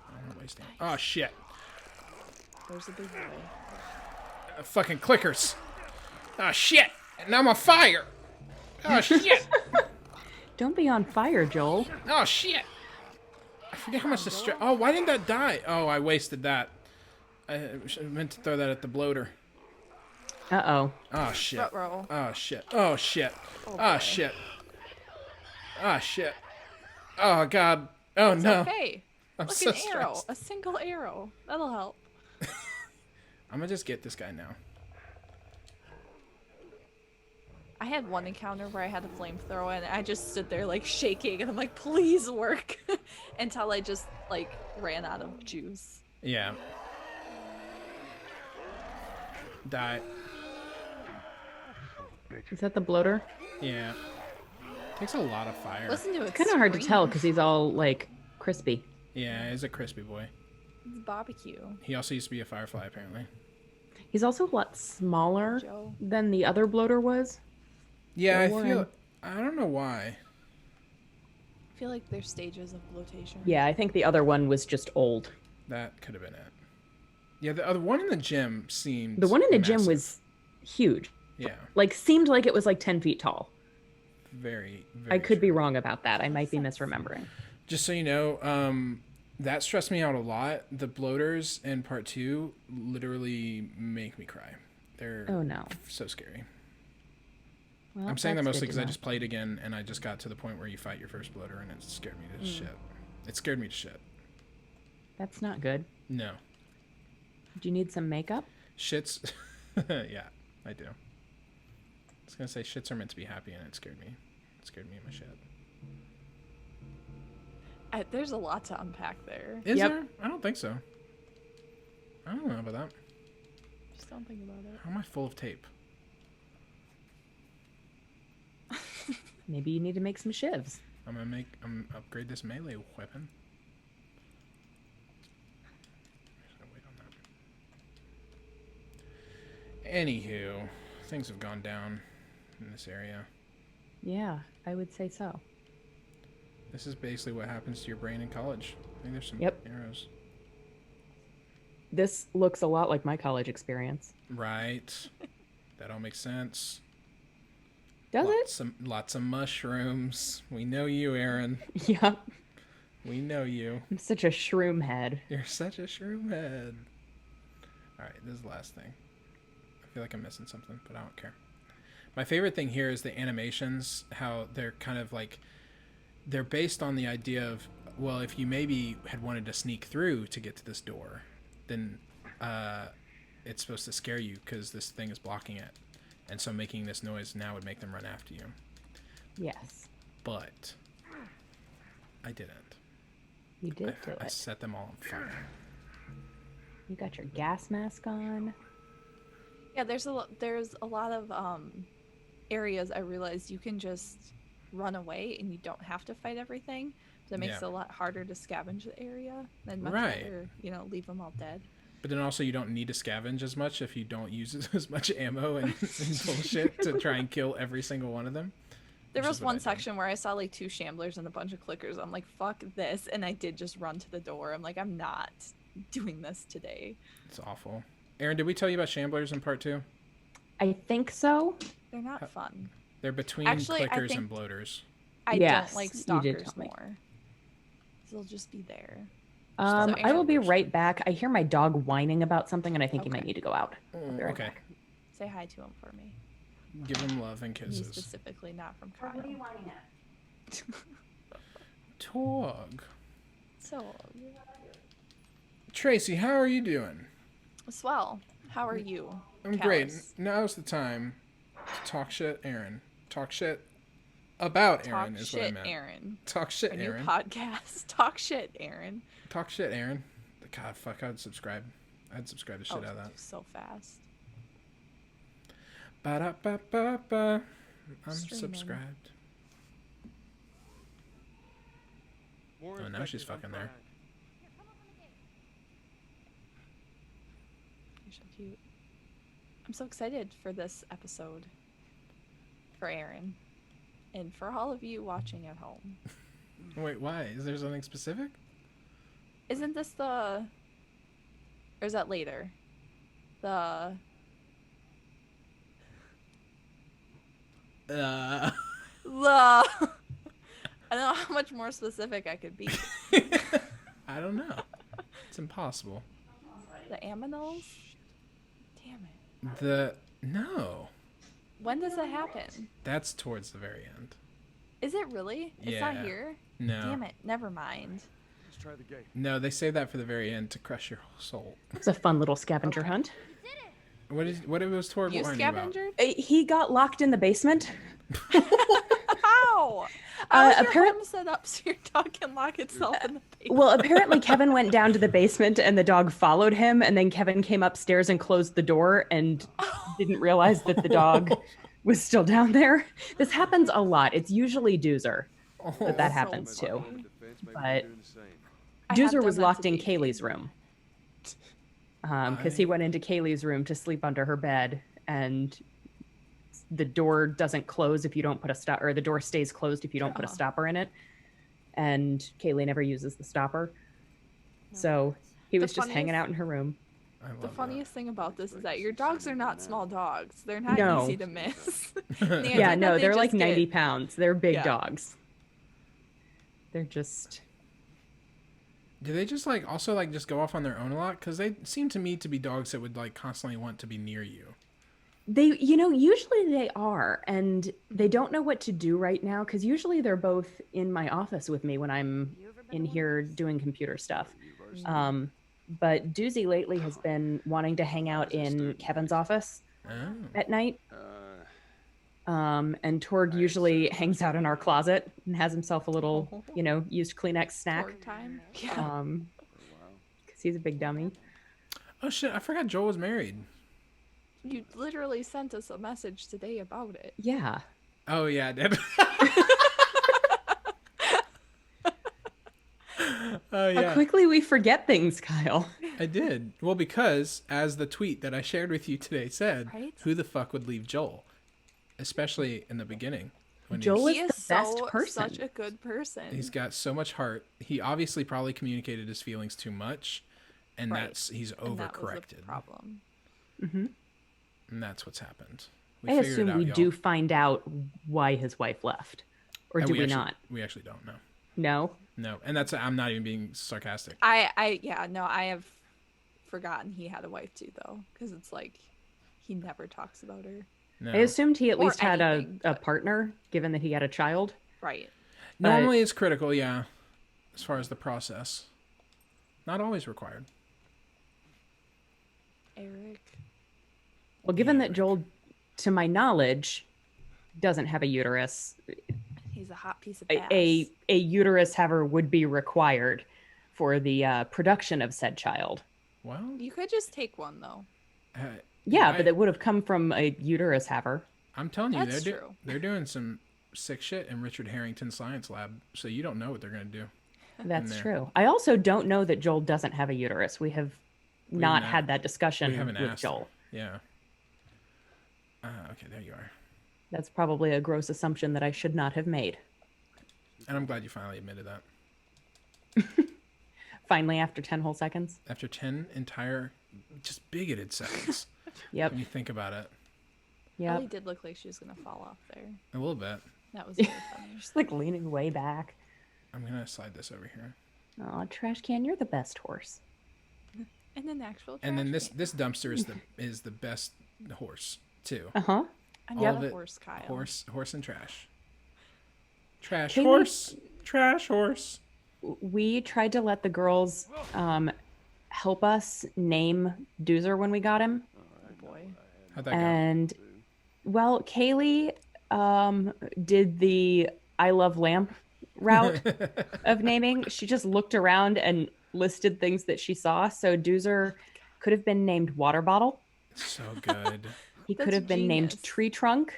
I'm not wasting. Oh shit! There's a big boy. Fucking clickers. Oh shit! Now I'm on fire. Oh shit! Don't be on fire, Joel. Oh shit! I forget how much the stress. Oh, why didn't that die? Oh, I wasted that. I meant to throw that at the bloater. Uh-oh. Oh shit! Front row. Oh shit! Oh shit! Oh, Oh boy. shit! Oh shit! Oh god! Oh It's no! okay. I'm Look, so an arrow. stressed. A single arrow. That'll help. I'm gonna just get this guy now. I had one encounter where I had a flamethrower and I just stood there like shaking and I'm like, please work. Until I just like ran out of juice. Yeah. Die. Is that the bloater? Yeah. Takes a lot of fire. Listen to it. Kind of hard to tell because he's all like crispy. Yeah, he's a crispy boy. It's barbecue. He also used to be a firefly, apparently. He's also a lot smaller Joe. than the other bloater was. Yeah, I Don't feel. worry. I don't know why. I feel like there's stages of bloatation. Yeah, I think the other one was just old. That could have been it. Yeah, the other one in the gym seemed. The one in the gym massive. was huge. Yeah, Like, seemed like it was like 10 feet tall. very. I could true. be wrong about that. I might be misremembering. Just so you know, that stressed me out a lot. The bloaters in part 2 literally make me cry. They're Oh, no. so scary. Well, I'm saying that that's mostly good because to I know. just played again and I just got to the point where you fight your first bloater and it scared me to shit. It scared me to shit. That's not good. No. Do you need some makeup? Shits. Yeah, I do. I was going to say shits are meant to be happy and it scared me. scared me in my shit. There's a lot to unpack there. Is Yep. there? I don't think so. I don't know about that. Just don't think about it. How am I full of tape? Maybe you need to make some shivs. I'm gonna upgrade this melee weapon. Just gonna wait on that. Anywho, things have gone down in this area. Yeah, I would say so. This is basically what happens to your brain in college. I think there's some Yep. arrows. This looks a lot like my college experience. Right. That all makes sense. Does Lots of mushrooms. We know you, Aaron. it? Yep. We know you. I'm such a shroom head. You're such a shroom head. Alright, this is the last thing. I feel like I'm missing something, but I don't care. My favorite thing here is the animations, how they're kind of like, they're based on the idea of, well, if you maybe had wanted to sneak through to get to this door, then it's supposed to scare you because this thing is blocking it. And so making this noise now would make them run after you. Yes, But I didn't. you did do I it. set them all on fire. You got your gas mask on. Yeah, there's a lot of areas I realized you can just run away and you don't have to fight everything. So it makes Yeah. it a lot harder to scavenge the area. Then much Right. rather, leave them all dead. But then also you don't need to scavenge as much if you don't use as much ammo and bullshit to try and kill every single one of them. There Which was is what one I did. section where I saw like 2 shamblers and a bunch of clickers. I'm like, fuck this. And I did just run to the door. I'm like, I'm not doing this today. It's awful. Aaron, did we tell you about Shamblers in part 2? I think so. They're not fun. They're between Actually, I clickers think- and bloaters. I Yes, don't like you did stalkers tell me. more. They'll just be there. I will be Aaron- right back. I hear my dog whining about something, and I think he might Okay. need to go out. I'll be right Okay. back. Say hi to him for me. Give them love and Me kisses. specifically, not from Kyle. whining at? Tog. So, Tracy, how are you doing? Swell. How are you? I'm great. Callus? Now's the time to talk shit, Aaron. Talk shit about Talk Aaron is what I shit, meant. Aaron. Talk shit, A new Aaron. podcast. Talk shit, Aaron. Talk shit, Aaron. God, fuck, I'd subscribe. I'd subscribe to shit out of that. So fast. Ba-da-ba-ba-ba. I'm Streaming. subscribed. More Oh, now she's infected on fucking there. Friday. You're so cute. I'm so excited for this episode. For Aaron. And for all of you watching at home. Wait, why? Is there something specific? Isn't this the... Or is that later? The... Uh, I don't know how much more specific I could be. I don't know. It's impossible. The Aminals? Damn it. No, When does that happen? that's towards the very end. Is it really? It's Yeah. not here? No. Damn it. Never mind. Let's try the gate. No, they save that for the very end to crush your whole soul. It's a fun little scavenger hunt. What it was toward You warning you about? scavengered? He got locked in the basement. How? How is your apparent- home set up so your dog can lock itself in the basement? Well, apparently Kevin went down to the basement and the dog followed him, and then Kevin came upstairs and closed the door and didn't realize that the dog was still down there. This happens a lot. It's usually Doozer that So happens funny. to. Defense, maybe But- they're doing the same. I have Doozer done was that locked to in baby. Kaylee's room. Because he went into Kaylee's room to sleep under her bed, and the door doesn't close if you don't put a stop, or the door stays closed if you don't put a stopper in it. And Kaylee never uses the stopper. So he The was just hanging funniest- out in her room. I love The that. funniest thing about this is that your dogs are not small dogs. They're not No. easy to miss. The idea Yeah, that no, they they're like just get- 90 pounds. They're big Yeah. dogs. They're just. Do they just like also like just go off on their own a lot? Because they seem to me to be dogs that would like constantly want to be near you. They, usually they are, and they don't know what to do right now because usually they're both in my office with me when I'm in here doing computer stuff. But Doozy lately has been wanting to hang out in Kevin's office Oh. at night. And Torg usually hangs out in our closet and has himself a little, Oh. used Kleenex snack. Torg time. Yeah. Because he's a big dummy. Oh shit! I forgot Joel was married. You literally sent us a message today about it. Yeah. Oh yeah, I did. Oh How yeah, quickly we forget things, Kyle. I did. Well, because as the tweet that I shared with you today said, Right? who the fuck would leave Joel, especially in the beginning when Joel He is is the best so person. such a good person. he's got so much heart. He obviously probably communicated his feelings too much, and Right. he's And that was the overcorrected, problem. Hmm. and that's what's happened. I figured it assume out, we y'all. do find out why his wife left. Or do we actually, not? We actually don't know. No? No, and I'm not even being sarcastic. I have forgotten he had a wife too, though, because it's like he never talks about her. No. I assumed he at Or least had anything, a but- partner, given that he had a child. Right. Normally it's critical, yeah, as far as the process. Not always required. Eric. Well, given that Joel, to my knowledge, doesn't have a uterus, He's a hot piece of ass. a uterus haver would be required for the production of said child. Well, You could just take one though. Yeah, I- but it would have come from a uterus haver. I'm telling you, That's true. they're doing some sick shit in Richard Harrington's science lab, so you don't know what they're gonna do. That's there. true. I also don't know that Joel doesn't have a uterus. We have not not- had that discussion We haven't with asked. Joel. Yeah. Okay, there you are. That's probably a gross assumption that I should not have made. And I'm glad you finally admitted that. Finally, after 10 whole seconds. After 10 entire, just bigoted seconds, Yep. when you think about it, Yep. Ellie did look like she was gonna fall off there. a little bit. That was really funny. Just like leaning way back. I'm gonna slide this over here. Oh, trash can, you're the best horse. And an actual. And then trash this dumpster is the best horse too. Uh huh. can. all I'm of not a it- horse, Kyle. Horse and trash. Trash Can we- horse, trash horse. We tried to let the girls help us name Doozer when we got him. Oh boy. How'd that go? And, well, Kaylee did the I Love Lamp route of naming. She just looked around and listed things that she saw. So Doozer could have been named Water Bottle. So good. He could That's have been named genius. Tree Trunk.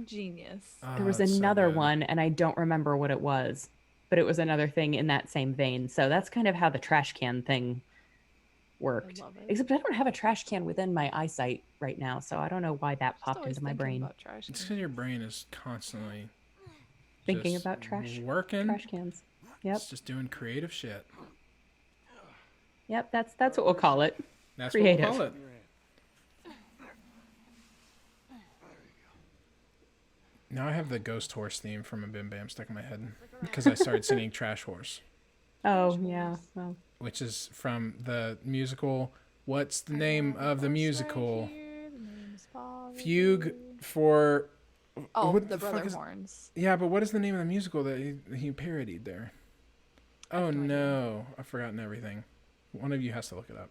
Genius. Oh, There was that's so another good. one, and I don't remember what it was, but it was another thing in that same vein. So that's kind of how the trash can thing worked. love it. Except I don't have a trash can within my eyesight right now, so I don't know why that Just popped always into my thinking brain. about trash It's cans. because your brain is constantly Thinking just about trash working. cans. Yep, It's just doing creative shit. yep. That's what we'll call it. That's Creative. what we'll call it. Now I have the ghost horse theme from a Bim Bam stuck in my head because I started singing Trash Horse, Oh yeah. Well, which is from the musical. What's the name of the musical? Fugue for. Oh, what the fuck Brother is- Horns. Yeah, but what is the name of the musical that he parodied there? Oh no, I've forgotten everything. One of you has to look it up.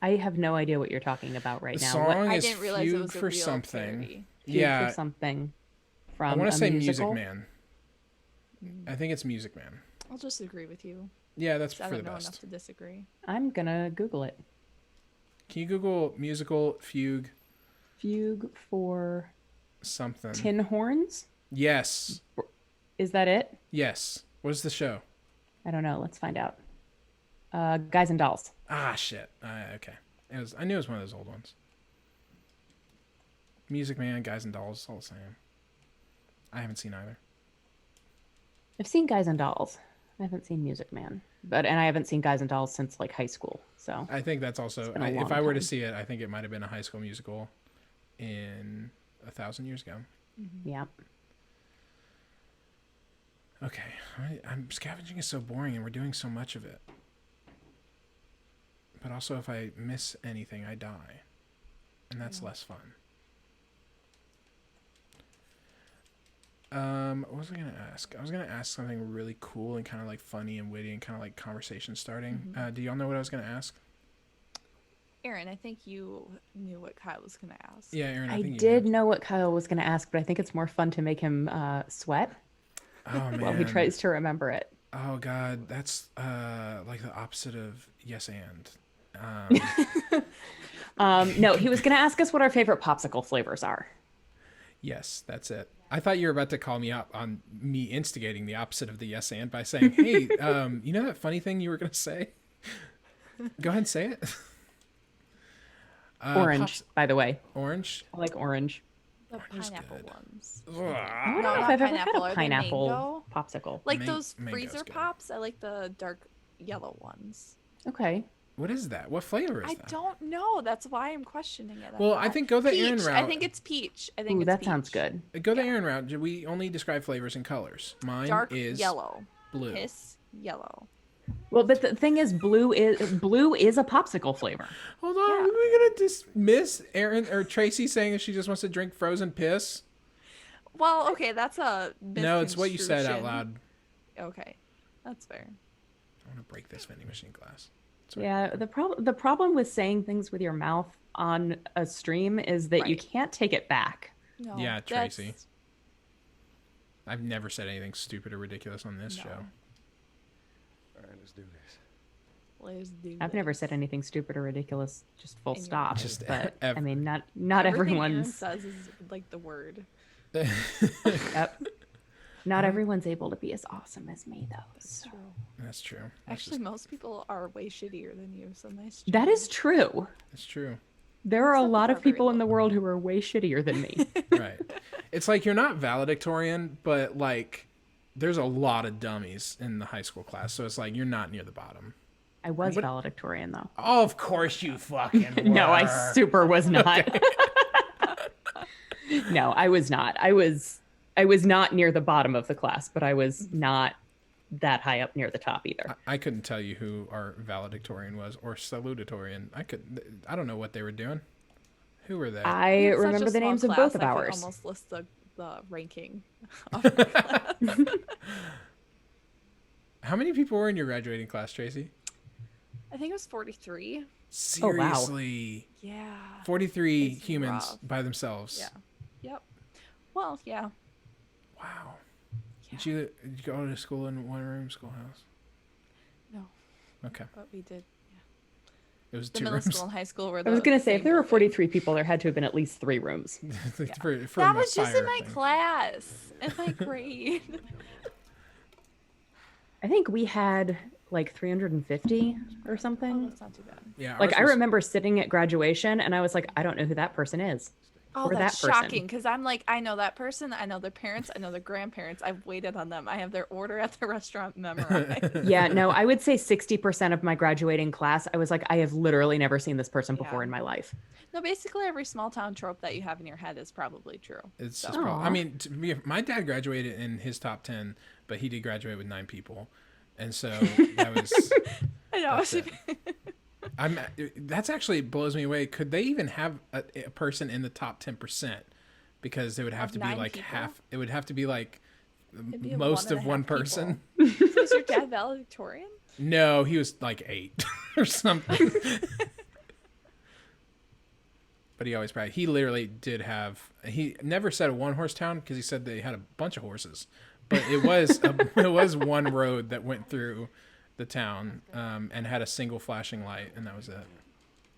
I have no idea what you're talking about right The now. song What I is didn't realize it Fugue was a for real something. parody. Fugue Yeah, for something from I want a to say musical? Music Man. I think it's Music Man. I'll just agree with you. Yeah, that's 'Cause I for the don't know enough best. to disagree. I'm gonna Google it. Can you Google musical Fugue Fugue for something? Tin Horns. Yes. Is that it? Yes. What is the show? I don't know. Let's find out. Guys and Dolls. Ah, shit. Okay. I knew it was one of those old ones. Music Man, Guys and Dolls, all the same. I haven't seen either. I've seen Guys and Dolls. I haven't seen Music Man, and I haven't seen Guys and Dolls since like high school. So I think that's also, been a if long I were to time. see it, I think it might have been a High School Musical in 1,000 years ago. yeah, Okay. I'm scavenging is so boring and we're doing so much of it. But also if I miss anything, I die. And that's less fun. What was I gonna ask? I was gonna ask something really cool and kind of like funny and witty and kind of like conversation starting. Do y'all know what I was gonna ask? Aaron, I think you knew what Kyle was gonna ask. Yeah, Aaron, I I think you did did. know what Kyle was going to ask, but I think it's more fun to make him sweat Oh man. while he tries to remember it. Oh god, that's like the opposite of yes and. No, he was going to ask us what our favorite popsicle flavors are. Yes, that's it. I thought you were about to call me out on me instigating the opposite of the yes and by saying, "Hey, you know that funny thing you were going to say? Go ahead and say it." Orange, by the way. Orange. I like orange. The Orange is pineapple good. ones. I don't No, know if not I've ever had pineapple. a Are they pineapple mango? popsicle. Like Man- those mango's freezer good. pops. I like the dark yellow ones. Okay. What is that? What flavor is I that? don't know. That's why I'm questioning it. Well, I think go the Aaron peach. route. I think it's peach. I think Ooh, it's that peach. sounds good. Go the Aaron route. We only describe flavors and colors. Mine Dark is yellow. blue. Piss yellow. Well, but the thing is, blue is a popsicle flavor. Hold on, Yeah. are we gonna dismiss Aaron or Tracy saying that she just wants to drink frozen piss? Well, okay, that's a No, it's what you said out misconstruction. loud. Okay, that's fair. I want to break this vending machine glass. Sorry. Yeah, the problem with saying things with your mouth on a stream is that you Right. can't take it back. No, Yeah, Tracy. that's- I've never said anything stupid or ridiculous on this No. show. All right, let's do this. Let's do I've never this. said anything stupid or ridiculous, just full In your stop. mouth. Just But ever. I mean, not Everything Aaron everyone's says is like the word. yep. Not everyone's able to be as awesome as me, though. So. That's true. That's Actually, most people are way shittier than you, so nice. That try. is true. That's true. There are a Except lot for of people in very the world who are way shittier than me. Right. It's like you're not valedictorian, but like there's a lot of dummies in the high school class, so it's like you're not near the bottom. I was What- valedictorian, though. Of course you fucking were. No, I super was not. No, I was not. I was not near the bottom of the class, but I was not that high up near the top either. I couldn't tell you who our valedictorian was or salutatorian. I don't know what they were doing. Who were they? I It's such a remember the small names of class, both of I could ours. almost list the ranking. Of the class. How many people were in your graduating class, Tracy? I think it was 43. Oh, wow. Seriously. Yeah. 43 It's humans rough. by themselves. Yeah. Yep. Well, yeah. Wow. Did you go to school in one room schoolhouse? No, Okay. but we did. It was The two middle rooms. school and high school were. I was the going to say, if same there were building. 43 people, there had to have been at least 3 rooms. for That a was just in fire my thing. class, in my grade. I think we had like 350 or Oh, something. that's not too bad. Yeah. Like, ours I was- remember sitting at graduation and I was like, I don't know who that person is. Oh, Or that's that person. shocking. Because I'm like, I know that person. I know their parents. I know their grandparents. I've waited on them. I have their order at the restaurant memorized. Yeah, no, I would say 60% of my graduating class, I was like, I have literally never seen this person before Yeah. in my life. No, basically every small town trope that you have in your head is probably true. It's So- just I Aw. mean, my dad graduated in his top 10, but he did graduate with 9 people. And so that was I know. That's it. That's actually blows me away. Could they even have a person in the top 10%? Because they would have Of to be 9 like people? half. It would have to be like It'd be most one of and a one half people. person. Was your dad valedictorian? No, he was like 8 or something. But he always bragged. He literally did have. He never said a 1-horse town because he said they had a bunch of horses. But it was it was one road that went through the town and had a single flashing light, and that was it.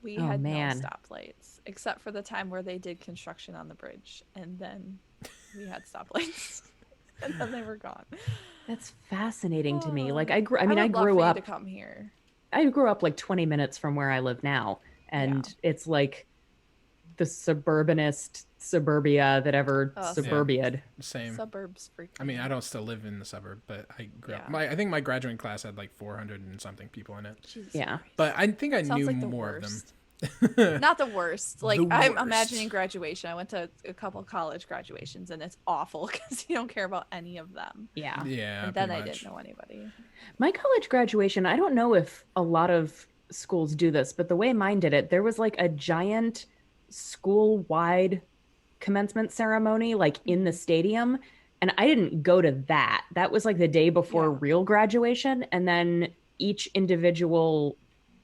We Oh, had man. no stoplights except for the time where they did construction on the bridge, and then we had stoplights, and then they were gone. That's fascinating to me. Like, Oh, I would love grew for you up to come here. I grew up like 20 minutes from where I live now, and it's like the suburbanist suburbia that ever Oh, suburbiaed. Same. Suburbs freak. I mean, I don't still live in the suburb, but I grew up. Yeah. I think my graduating class had like 400 and something people in it. Jesus Yeah. Christ. But I think I Sounds knew like the more of them. worst. Not the worst. Like The I'm worst. imagining graduation. I went to a couple college graduations, and it's awful because you don't care about any of them. Yeah. Yeah. and then pretty I much. didn't know anybody. My college graduation, I don't know if a lot of schools do this, but the way mine did it, there was like a giant school-wide commencement ceremony like in the stadium, and I didn't go to that. That was like the day before Yeah. real graduation, and then each individual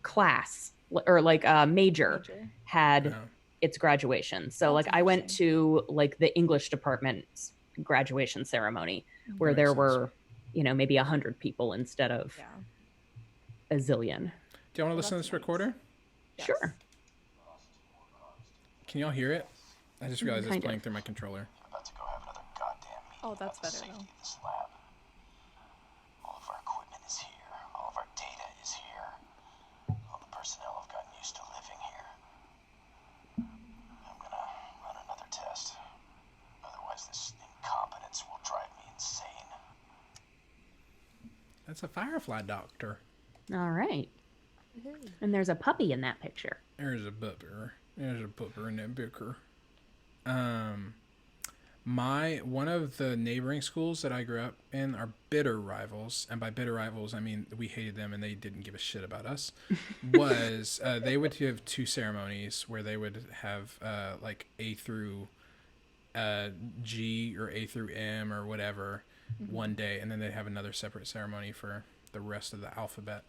class or like major Major. had Yeah. its graduation. So That's like I went interesting. to like the English department's graduation ceremony where That there makes sense. were, you know, maybe 100 people instead of Yeah. a zillion. Do you want to Well, listen to that's this nice. recorder? Yes. Sure. Can y'all hear it? I just realized it's Kind of. playing through my controller. About to go have another goddamn meeting Oh, that's about the better safety though. of this lab. All of our equipment is here. All of our data is here. All the personnel have gotten used to living here. I'm gonna run another test. Otherwise, this incompetence will drive me insane. That's a Firefly doctor. All right. And there's a puppy in that picture. There's a pupper. There's a pupper in that bicker. One of the neighboring schools that I grew up in are bitter rivals, and by bitter rivals I mean we hated them and they didn't give a shit about us. They would have two ceremonies where they would have like A through G or A through M or whatever one day, and then they'd have another separate ceremony for the rest of the alphabet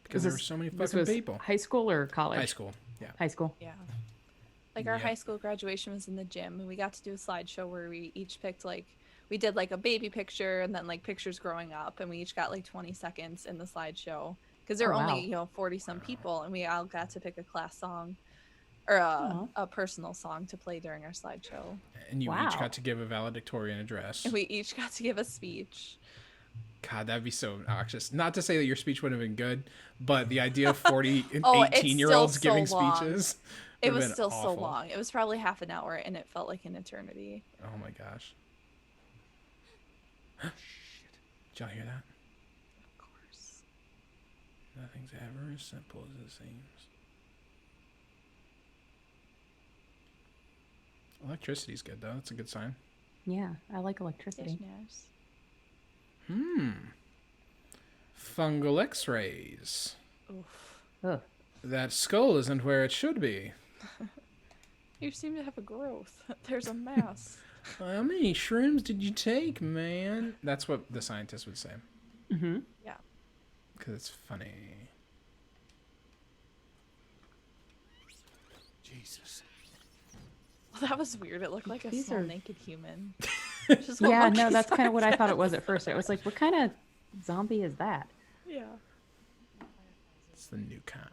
because there were so many This fucking was people. high school or college? High school, yeah. High school. Yeah. Like our Yeah. high school graduation was in the gym, and we got to do a slideshow where we each picked like we did like a baby picture and then like pictures growing up, and we each got like 20 seconds in the slideshow because there were Oh, wow. only 40 some people, and we all got to pick a class song or a personal song to play during our slideshow, And you each Wow. got to give a valedictorian address. and we each got to give a speech. God, that'd be so obnoxious. Not to say that your speech would have been good, but the idea of 40 and Oh, it's 18-year-olds still so giving long. speeches. It would was have been still so awful. long. It was probably half an hour, and it felt like an eternity. Oh my gosh. Did y'all hear that? Of course. Nothing's ever as simple as it seems. Electricity's good though. That's a good sign. Yeah, I like Yes, electricity. yes. Fungal x-rays. Oof. Ugh. That skull isn't where it should be. You seem to have a growth. There's a mass. How many shrooms did you take, man? That's what the scientist would say. Mm-hmm. Yeah. Because it's funny. Jesus. Well, that was weird. It looked like a These small are- naked human. Just one Yeah, no, monkey that's kind of what I size. thought it was at first. I was like, what kind of zombie is that? Yeah. It's the new kind.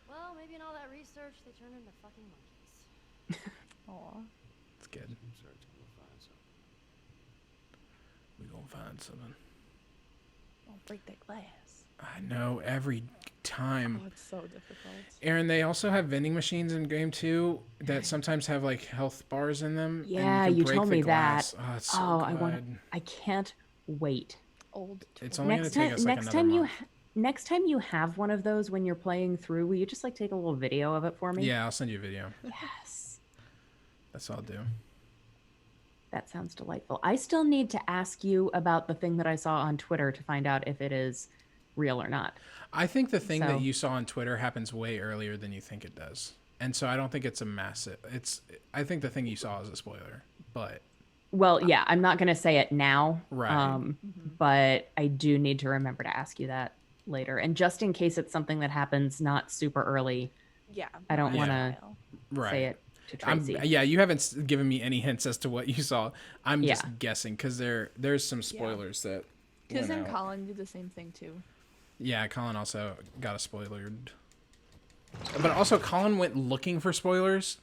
Well, maybe in all that research, they turned into fucking monkeys. Aw. It's good. We're gonna find something. Don't break that glass. I know every time. Oh, it's so difficult. Aaron, they also have vending machines in game 2 that sometimes have like health bars in them. and Yeah, can you break told the me glass. that. Oh, it's so Oh, good. I can't wait. Old. It's toy. only Next gonna time, take us like next another time month. next time you have one of those when you're playing through, will you just like take a little video of it for me? Yeah, I'll send you a video. Yes. That's all I'll do. That sounds delightful. I still need to ask you about the thing that I saw on Twitter to find out if it is real or not. I think the thing So- that you saw on Twitter happens way earlier than you think it does. And so I don't think it's a massive I think the thing you saw is a spoiler. But Well, yeah, I'm not going to say it now. Right. But I do need to remember to ask you that later. And just in case it's something that happens not super early, Yeah. I don't not want a to while. right. say it to I'm, Tracy. yeah, you haven't given me any hints as to what you saw. I'm just Yeah. guessing because there's some spoilers that Because went then out. Colin did the same thing too. Yeah, Colin also got a spoilered. But also, Colin went looking for spoilers.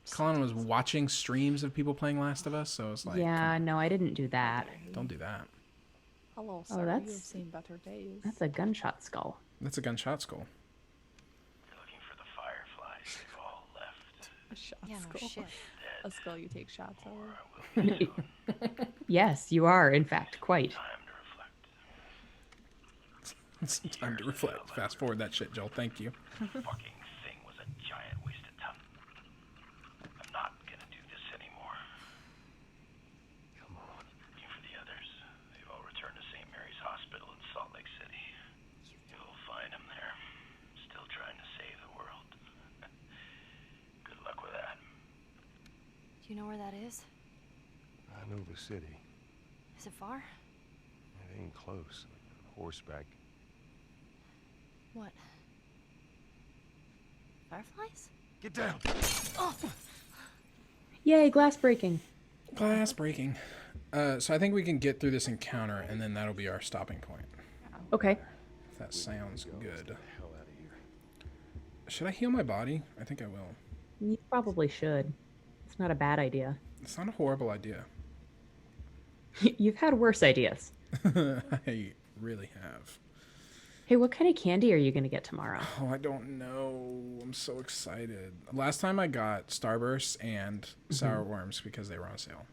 Colin was watching streams of people playing Last of Us, so it's like, Yeah, no, I didn't do that. don't do that. Hello, sir. You have that's- seen better days. That's a gunshot skull. That's a gunshot skull. You're looking for the fireflies. They've all left. A shot Yeah, no skull. shit. A skull you take shots of. I will soon. Yes, you are, in fact, quite. Time to reflect. It's time to reflect. Fast forward that shit, Joel. Thank you. Fucking thing was a giant waste of time. I'm not gonna do this anymore. Come on. You for the others. They've all returned to St. Mary's Hospital in Salt Lake City. You'll find them there. Still trying to save the world. Good luck with that. Do you know where that is? I know the city. Is it far? It ain't close. Horseback. What? Fireflies? Get down. Yay, glass breaking. Glass breaking. So I think we can get through this encounter, and then that'll be our stopping point. Okay. If that sounds good. Should I heal my body? I think I will. You probably should. It's not a bad idea. It's not a horrible idea. You've had worse ideas. I really have. Hey, what kind of candy are you going to get tomorrow? Oh, I don't know. I'm so excited. Last time I got Starburst and sour worms because they were on sale.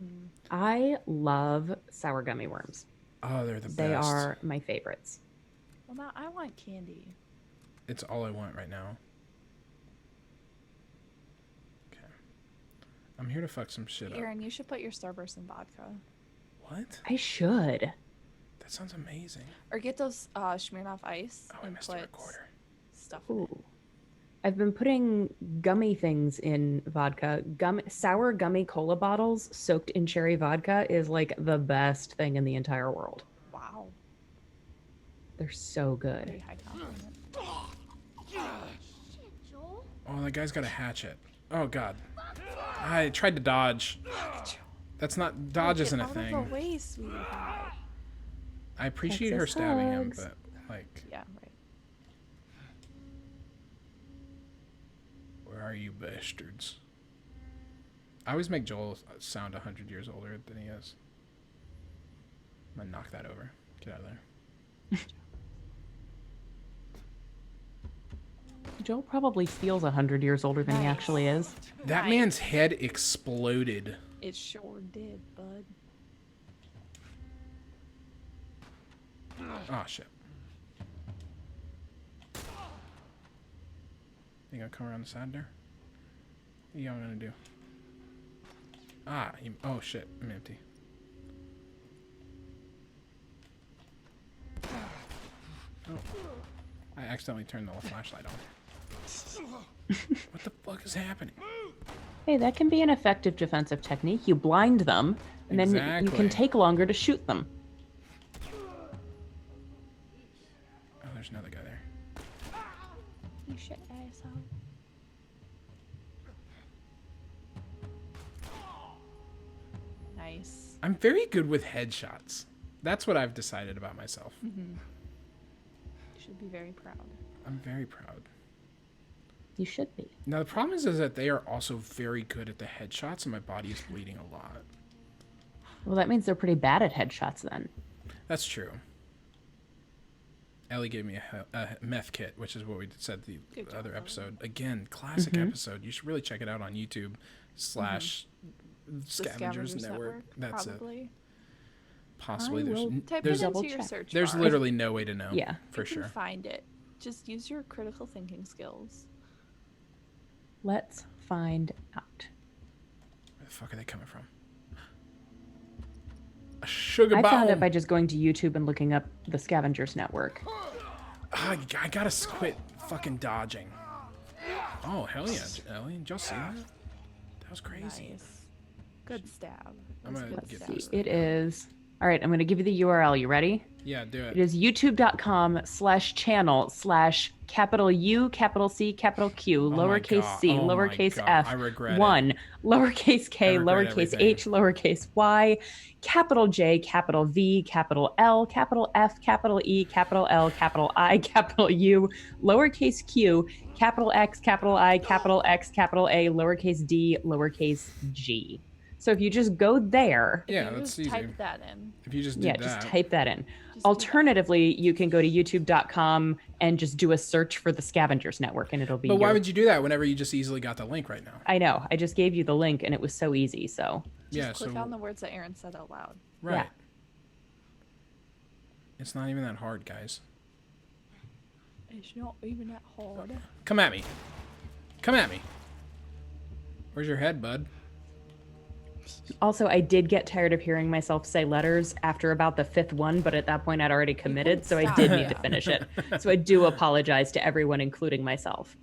I love sour gummy worms. Oh, they're the best. They are my favorites. Well, now I want candy. It's all I want right now. Okay. I'm here to fuck some shit up. Aaron, you should put your Starburst in vodka. What? I should. That sounds amazing. Or get those Smirnoff Ice Oh, I and missed the put recorder. stuff in it. Ooh. I've been putting gummy things in vodka. Sour gummy cola bottles soaked in cherry vodka is like the best thing in the entire world. Wow. They're so Very good. high compliment. Shit, Joel. Oh, that guy's got a hatchet. Oh, God. I tried to dodge. That's not... Dodge Get isn't a out thing. of the way, sweetheart. I appreciate her Texas stabbing him, hugs. but, like... Yeah, right. Where are you bastards? I always make Joel sound 100 years older than he is. I'm gonna knock that over. Get out of there. Joel probably feels 100 years older than he Nice. actually is. That Nice. man's head exploded. It sure did, bud. Oh, shit. You gonna come around the side there? What are you gonna do? Ah, oh shit, I'm empty. Oh. I accidentally turned the flashlight on. What the fuck is happening? Hey, that can be an effective defensive technique. You blind them, and then you Exactly. can take longer to shoot them. Oh, there's another guy there. You shit asshole. Nice. I'm very good with headshots. That's what I've decided about myself. You should be very proud. I'm very proud. You should be. Now the problem is that they are also very good at the headshots, and my body is bleeding a lot. Well, that means they're pretty bad at headshots then. That's true. Ellie gave me a meth kit, which is what we said the Good job, other Ellie. episode. Again, classic episode. You should really check it out on YouTube / The Scavengers Network. That's probably. it. Possibly. I There's will Type there's it double into your check. search there's bar. literally no way to know. Yeah. For You can sure. find it. Just use your critical thinking skills. Let's find out. Where the fuck are they coming from? A sugar I bomb. found it by just going to YouTube and looking up the Scavengers Network. I gotta quit fucking dodging. Oh hell yeah, Ellie! Did y'all see that? That was crazy. Nice. Good stab. I'm That's gonna good get stab. this It is. All right, I'm going to give you the URL. You ready? Yeah, do It it. is youtube.com/channel/capital U, capital C, capital Q, my lowercase God. c, Oh my lowercase God. f, I regret it. 1, lowercase k, I regret lowercase everything. h, lowercase y, capital J, capital V, capital L, capital F, capital E, capital L, capital I, capital U, lowercase q, capital X, capital I, capital X, capital A, lowercase d, lowercase g. So if you just go there, Yeah, You that's just easy. type that in. If you just did yeah, that. just type that in. Just do that. Alternatively, you can go to youtube.com and just do a search for the Scavengers Network and it'll be But why your- would you do that whenever you just easily got the link right now? I know. I just gave you the link and it was so easy. So Just Yeah, click so on the words that Aaron said out loud. right. yeah. It's not even that hard, guys. It's not even that hard. Come at me. Come at me. Where's your head, bud? Also, I did get tired of hearing myself say letters after about the 5th one, but at that point I'd already committed, so I stop. did need to finish it. So I do apologize to everyone, including myself.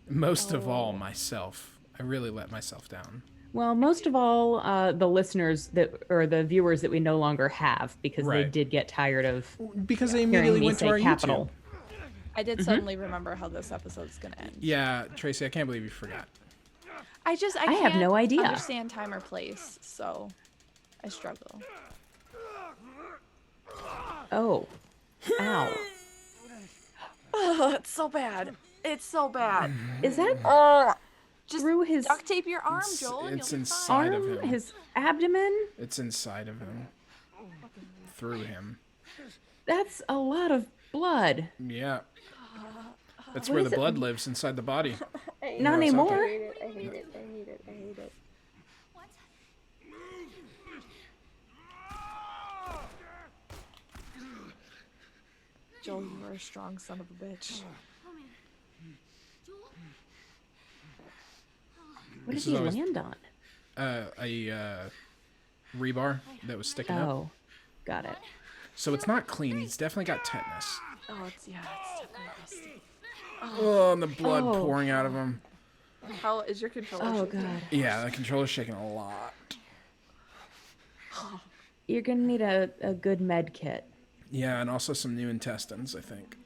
Most of all, myself. I really let myself down. Well, most of all, the listeners that or the viewers that we no longer have because they Right. dthey did get tired of Because they hearing immediately me went to say our capital. YouTube. I did suddenly remember how this episode's gonna end. Yeah, Tracy, I can't believe you forgot. I have no can't idea. understand time or place, so I struggle. Oh. Ow. Oh, it's so bad. It's so bad. Is that Oh, just through his duct tape your arm, Joel. and It's you'll be inside fine. of arm? him. His abdomen? It's inside of him. Through him. That's a lot of blood. Yeah. That's What where is the it? blood lives, inside the body. Not it's anymore. I hate it. I hate it. I hate it. I hate it. What? Joel, you are a strong son of a bitch. Oh man. Joel? What did This he is always- land on? A rebar that was sticking up. Oh, got it. So it's not clean. He's definitely got tetanus. Oh, it's definitely rusty. Oh, and the blood Oh. pouring out of him. How is your controller? Oh shaking? god. Yeah, the controller's shaking a lot. You're gonna need a good med kit. Yeah, and also some new intestines, I think.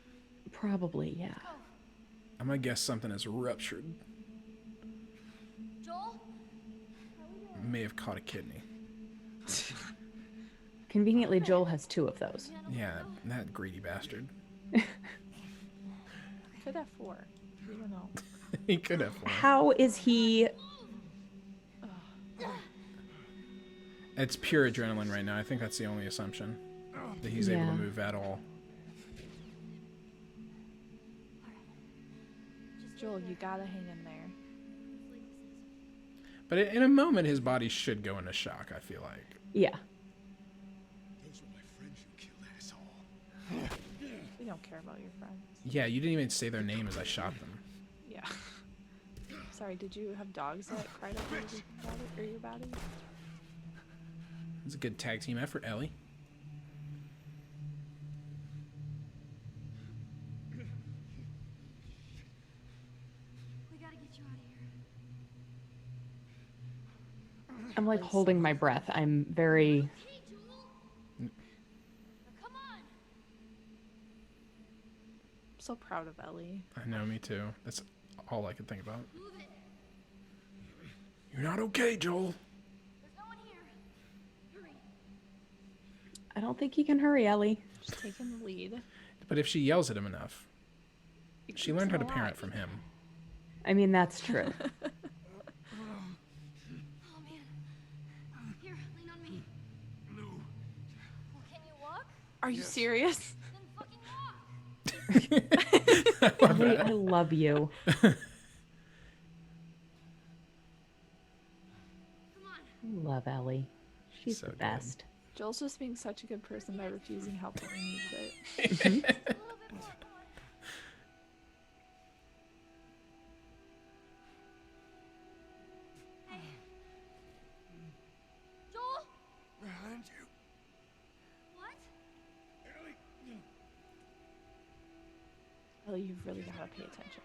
Probably, yeah. I'm gonna guess something is ruptured. Joel? May have caught a kidney. Conveniently, Joel has 2 of those. Yeah, that greedy bastard. Could have 4. You don't know. He could have one. How is he? It's pure adrenaline right now. I think that's the only assumption. That he's able Yeah. to move at all. Joel, you gotta hang in there. But in a moment, his body should go into shock, I feel like. Yeah. Those were my friends you killed, asshole. We don't care about your friends. Yeah, you didn't even say their name as I shot them. Yeah. Sorry, did you have dogs that cried over your body? Or your body? It's a good tag team effort, Ellie. We gotta get you out of here. I'm like holding my breath. I'm very. Hey, Joel! Now come on! I'm so proud of Ellie. I know, me too. That's all I could think about. Move it! You're not okay, Joel. There's no one here. Hurry. I don't think he can hurry, Ellie. Just taking the lead. But if she yells at him enough, It she keeps learned how him to parent alive. from him. I mean, that's true. Oh man. Here, lean on me. No. Well, can you walk? Are you serious? Then fucking walk! Ellie, I love you. Come on. I love Ellie. She's So the good. best. Joel's just being such a good person by refusing help when he needs it. Just a little bit more. Come on. Hey. Joel? Behind you. What? Ellie. Ellie, you've really gotta pay attention.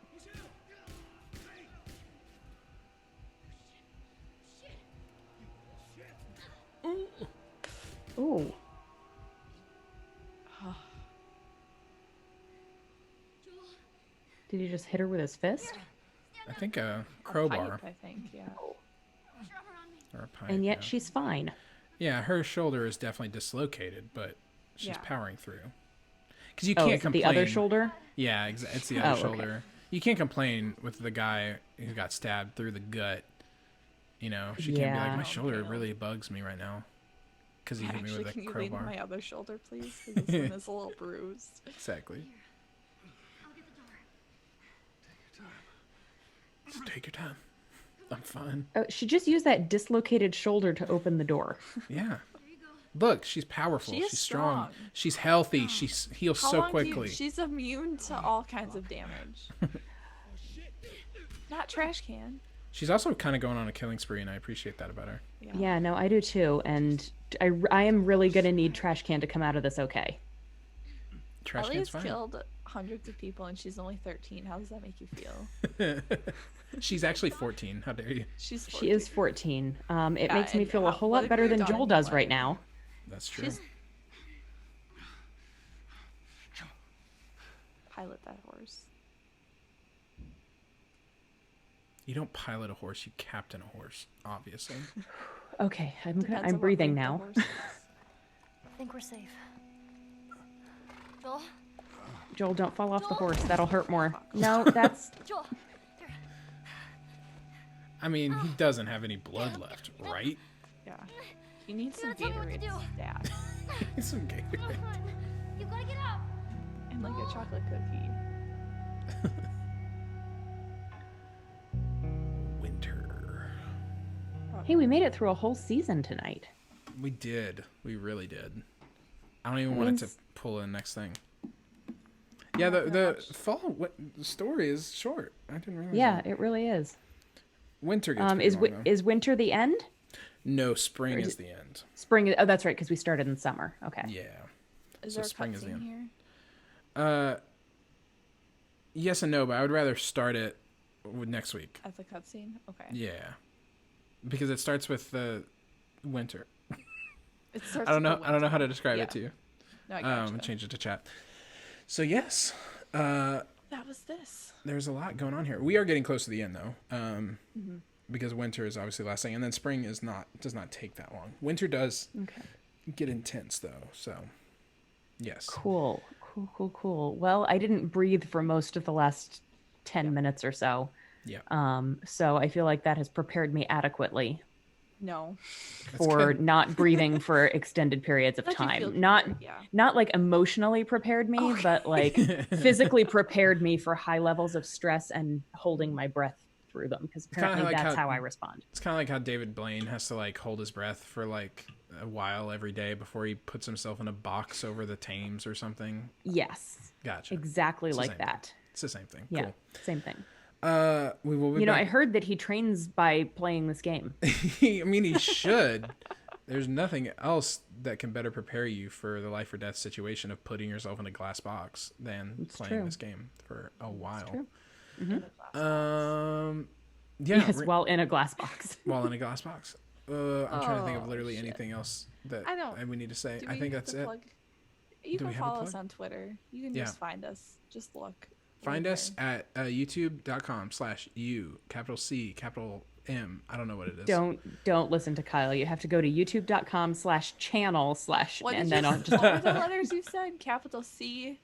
Ooh. Joel? Did he just hit her with his fist? I think a A crowbar pipe, I think, yeah. Put your arm around me. or a pipe. And yet yeah. she's fine. Yeah, her shoulder is definitely dislocated, but she's Yeah. powering through. Because you Oh, can't is it complain. the other shoulder? Yeah, it's the Oh, other okay. shoulder. You can't complain with the guy who got stabbed through the gut. You know, she can't be like, Yeah. my Oh, shoulder Caleb. really bugs me right now. Because he hit me Actually, with a can you lean on crowbar. my other shoulder, please? 'Cause this one is a little bruised. Exactly. I'll get the door. Take your time. I'm fine. Oh, she just used that dislocated shoulder to open the door. Yeah. Here you go. Look, she's powerful. She is She's strong. strong. She's healthy. She heals How so long do you- quickly. she's immune to all kinds of damage. Not trash can. She's also kind of going on a killing spree, and I appreciate that about her. Yeah, no, I do too. And I am really going to need Trash Can to come out of this okay. Trash Ellie can's has fine. killed hundreds of people and she's only 13. How does that make you feel? She's actually 14. How dare you? She's 14. She is 14. It Yeah, makes me and feel a how- whole what lot have better you than done Joel in your does right life? now. That's true. She's... pilot that horse. You don't pilot a horse, you captain a horse, obviously. Okay, Depends on I'm what breathing breed the now. horse is. I think we're safe. Joel? Joel, don't fall off the Joel? horse. That'll hurt more. No, that's Joel! Here. I mean, he doesn't have any blood left, right? Yeah. He needs some gotta tell me what to Gatorade do. stat It's some Gatorade. Come on. You gotta get up. and like a chocolate cookie. Winter. Hey, we made it through a whole season tonight. We did. We really did. I don't even want it to pull in next thing. Yeah, the story is short. I didn't realize Yeah, that. it really is. Winter gets pretty long, though. Is winter the end? No, spring is the end. Spring? Oh, that's right, because we started in summer. Okay. Yeah. Is So there a spring is the cutscene end. here? Yes and no, but I would rather start it with next week. At the cutscene? Okay. Yeah. Because it starts with the winter. It starts I don't with know. the I don't know how to winter. describe Yeah. it to you. No, I gotcha. Change it to chat. So yes, That was this. there's a lot going on here. We are getting close to the end though, because winter is obviously the last thing, and then spring does not take that long. Winter does get intense though. So yes, Cool. Well, I didn't breathe for most of the last 10 minutes or so. yeah. So I feel like that has prepared me adequately No. for not breathing for extended periods of Let you feel time. Not prepared, yeah. not like emotionally prepared me, but like physically prepared me for high levels of stress and holding my breath through them, because kinda apparently like that's how- how I respond. It's kind of like how David Blaine has to like hold his breath for like a while every day before he puts himself in a box over the Thames or something. Yes. Gotcha. Exactly It's the like same thing. that. It's the same thing. Yeah. Cool. Same thing. We will be You know, I back. heard that he trains by playing this game. I mean, he should. There's nothing else that can better prepare you for the life or death situation of putting yourself in a glass box than It's playing true. this game for a while. true. Yeah, Yes, while in a glass box. while in a glass box. I'm trying to think of Oh, literally shit. anything else that I don't- we need to say. Do I we think have that's to it. plug? You Do we can have a follow us plug? on Twitter. You can Yeah. just find us. Just look. Find We're us there. at youtube.com/U, capital C, capital M. I don't know what it is. Don't listen to Kyle. You have to go to youtube.com/channel/ What and did then you, I'll just what were the letters you said? Capital C?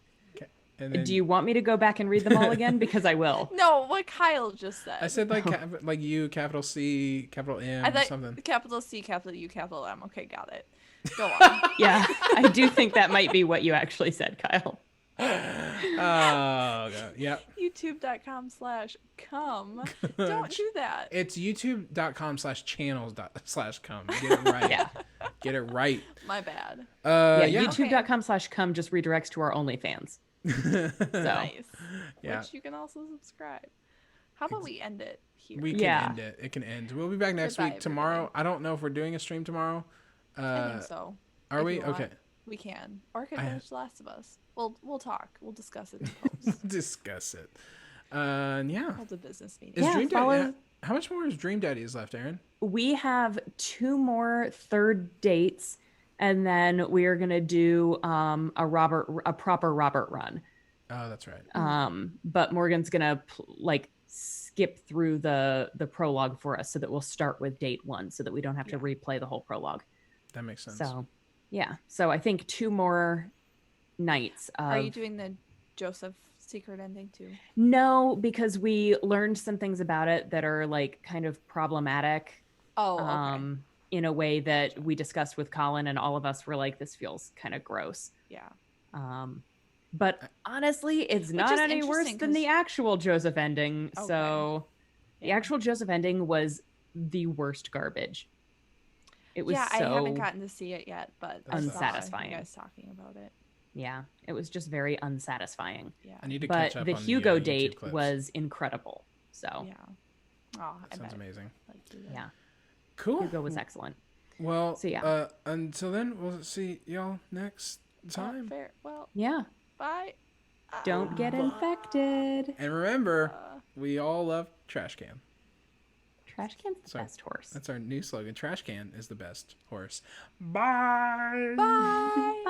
And then Do you want me to go back and read them all again? Because I will. No, what Kyle just said. I said like like U, capital C, capital M, I thought something. capital C, capital U, capital M. Okay, got it. Go on. Yeah, I do think that might be what you actually said, Kyle. Oh, God. Yep. YouTube.com/come. Don't do that. It's youtube.com/channels/come. Get it right. Yeah. Get it right. My bad. Yeah, Yeah. youtube.com/come just redirects to our OnlyFans. So Nice. Yeah. Which you can also subscribe. How about we end it here? We can Yeah. end it. It can end. We'll be back next Goodbye, week. Tomorrow, everybody. I don't know if we're doing a stream tomorrow. I think so. Are If we? you want, Okay. We can. Or could I- finish The Last of Us. We'll talk. We'll discuss it in post. Discuss it. Yeah. Hold a business meeting. Is Yeah, Dream follow- Daddy? How much more is Dream Daddy is left, Aaron? we have 2 more third dates, and then we are gonna do a proper Robert run. Oh, that's right. But Morgan's gonna skip through the prologue for us, so that we'll start with date 1, so that we don't have to replay the whole prologue. That makes sense. So, yeah. So I think 2 more nights. Are you of- doing the Joseph secret ending too? No, because we learned some things about it that are like kind of problematic. Oh, okay. In a way that we discussed with Colin, and all of us were like, this feels kind of gross. Yeah. But honestly, it's Which not is any worse interesting, than the 'cause- actual Joseph ending. Okay. So the Yeah. actual Joseph ending was the worst garbage. It was Yeah, so I haven't gotten to see it yet, but I saw unsatisfying. you guys talking about it. yeah, it was just very unsatisfying. Yeah. I need to But catch up the on Hugo the YouTube date clips. was incredible. So Yeah. Oh, I Sounds bet. amazing. Like Hugo. yeah, Cool. Hugo was excellent. Well, So, yeah. Until then, we'll see y'all next time. Fair. Well, Yeah, bye. don't get infected. And remember, we all love Trash Can. Trash can's the Sorry. best horse. That's our new slogan. Trash Can is the best horse. Bye. Bye.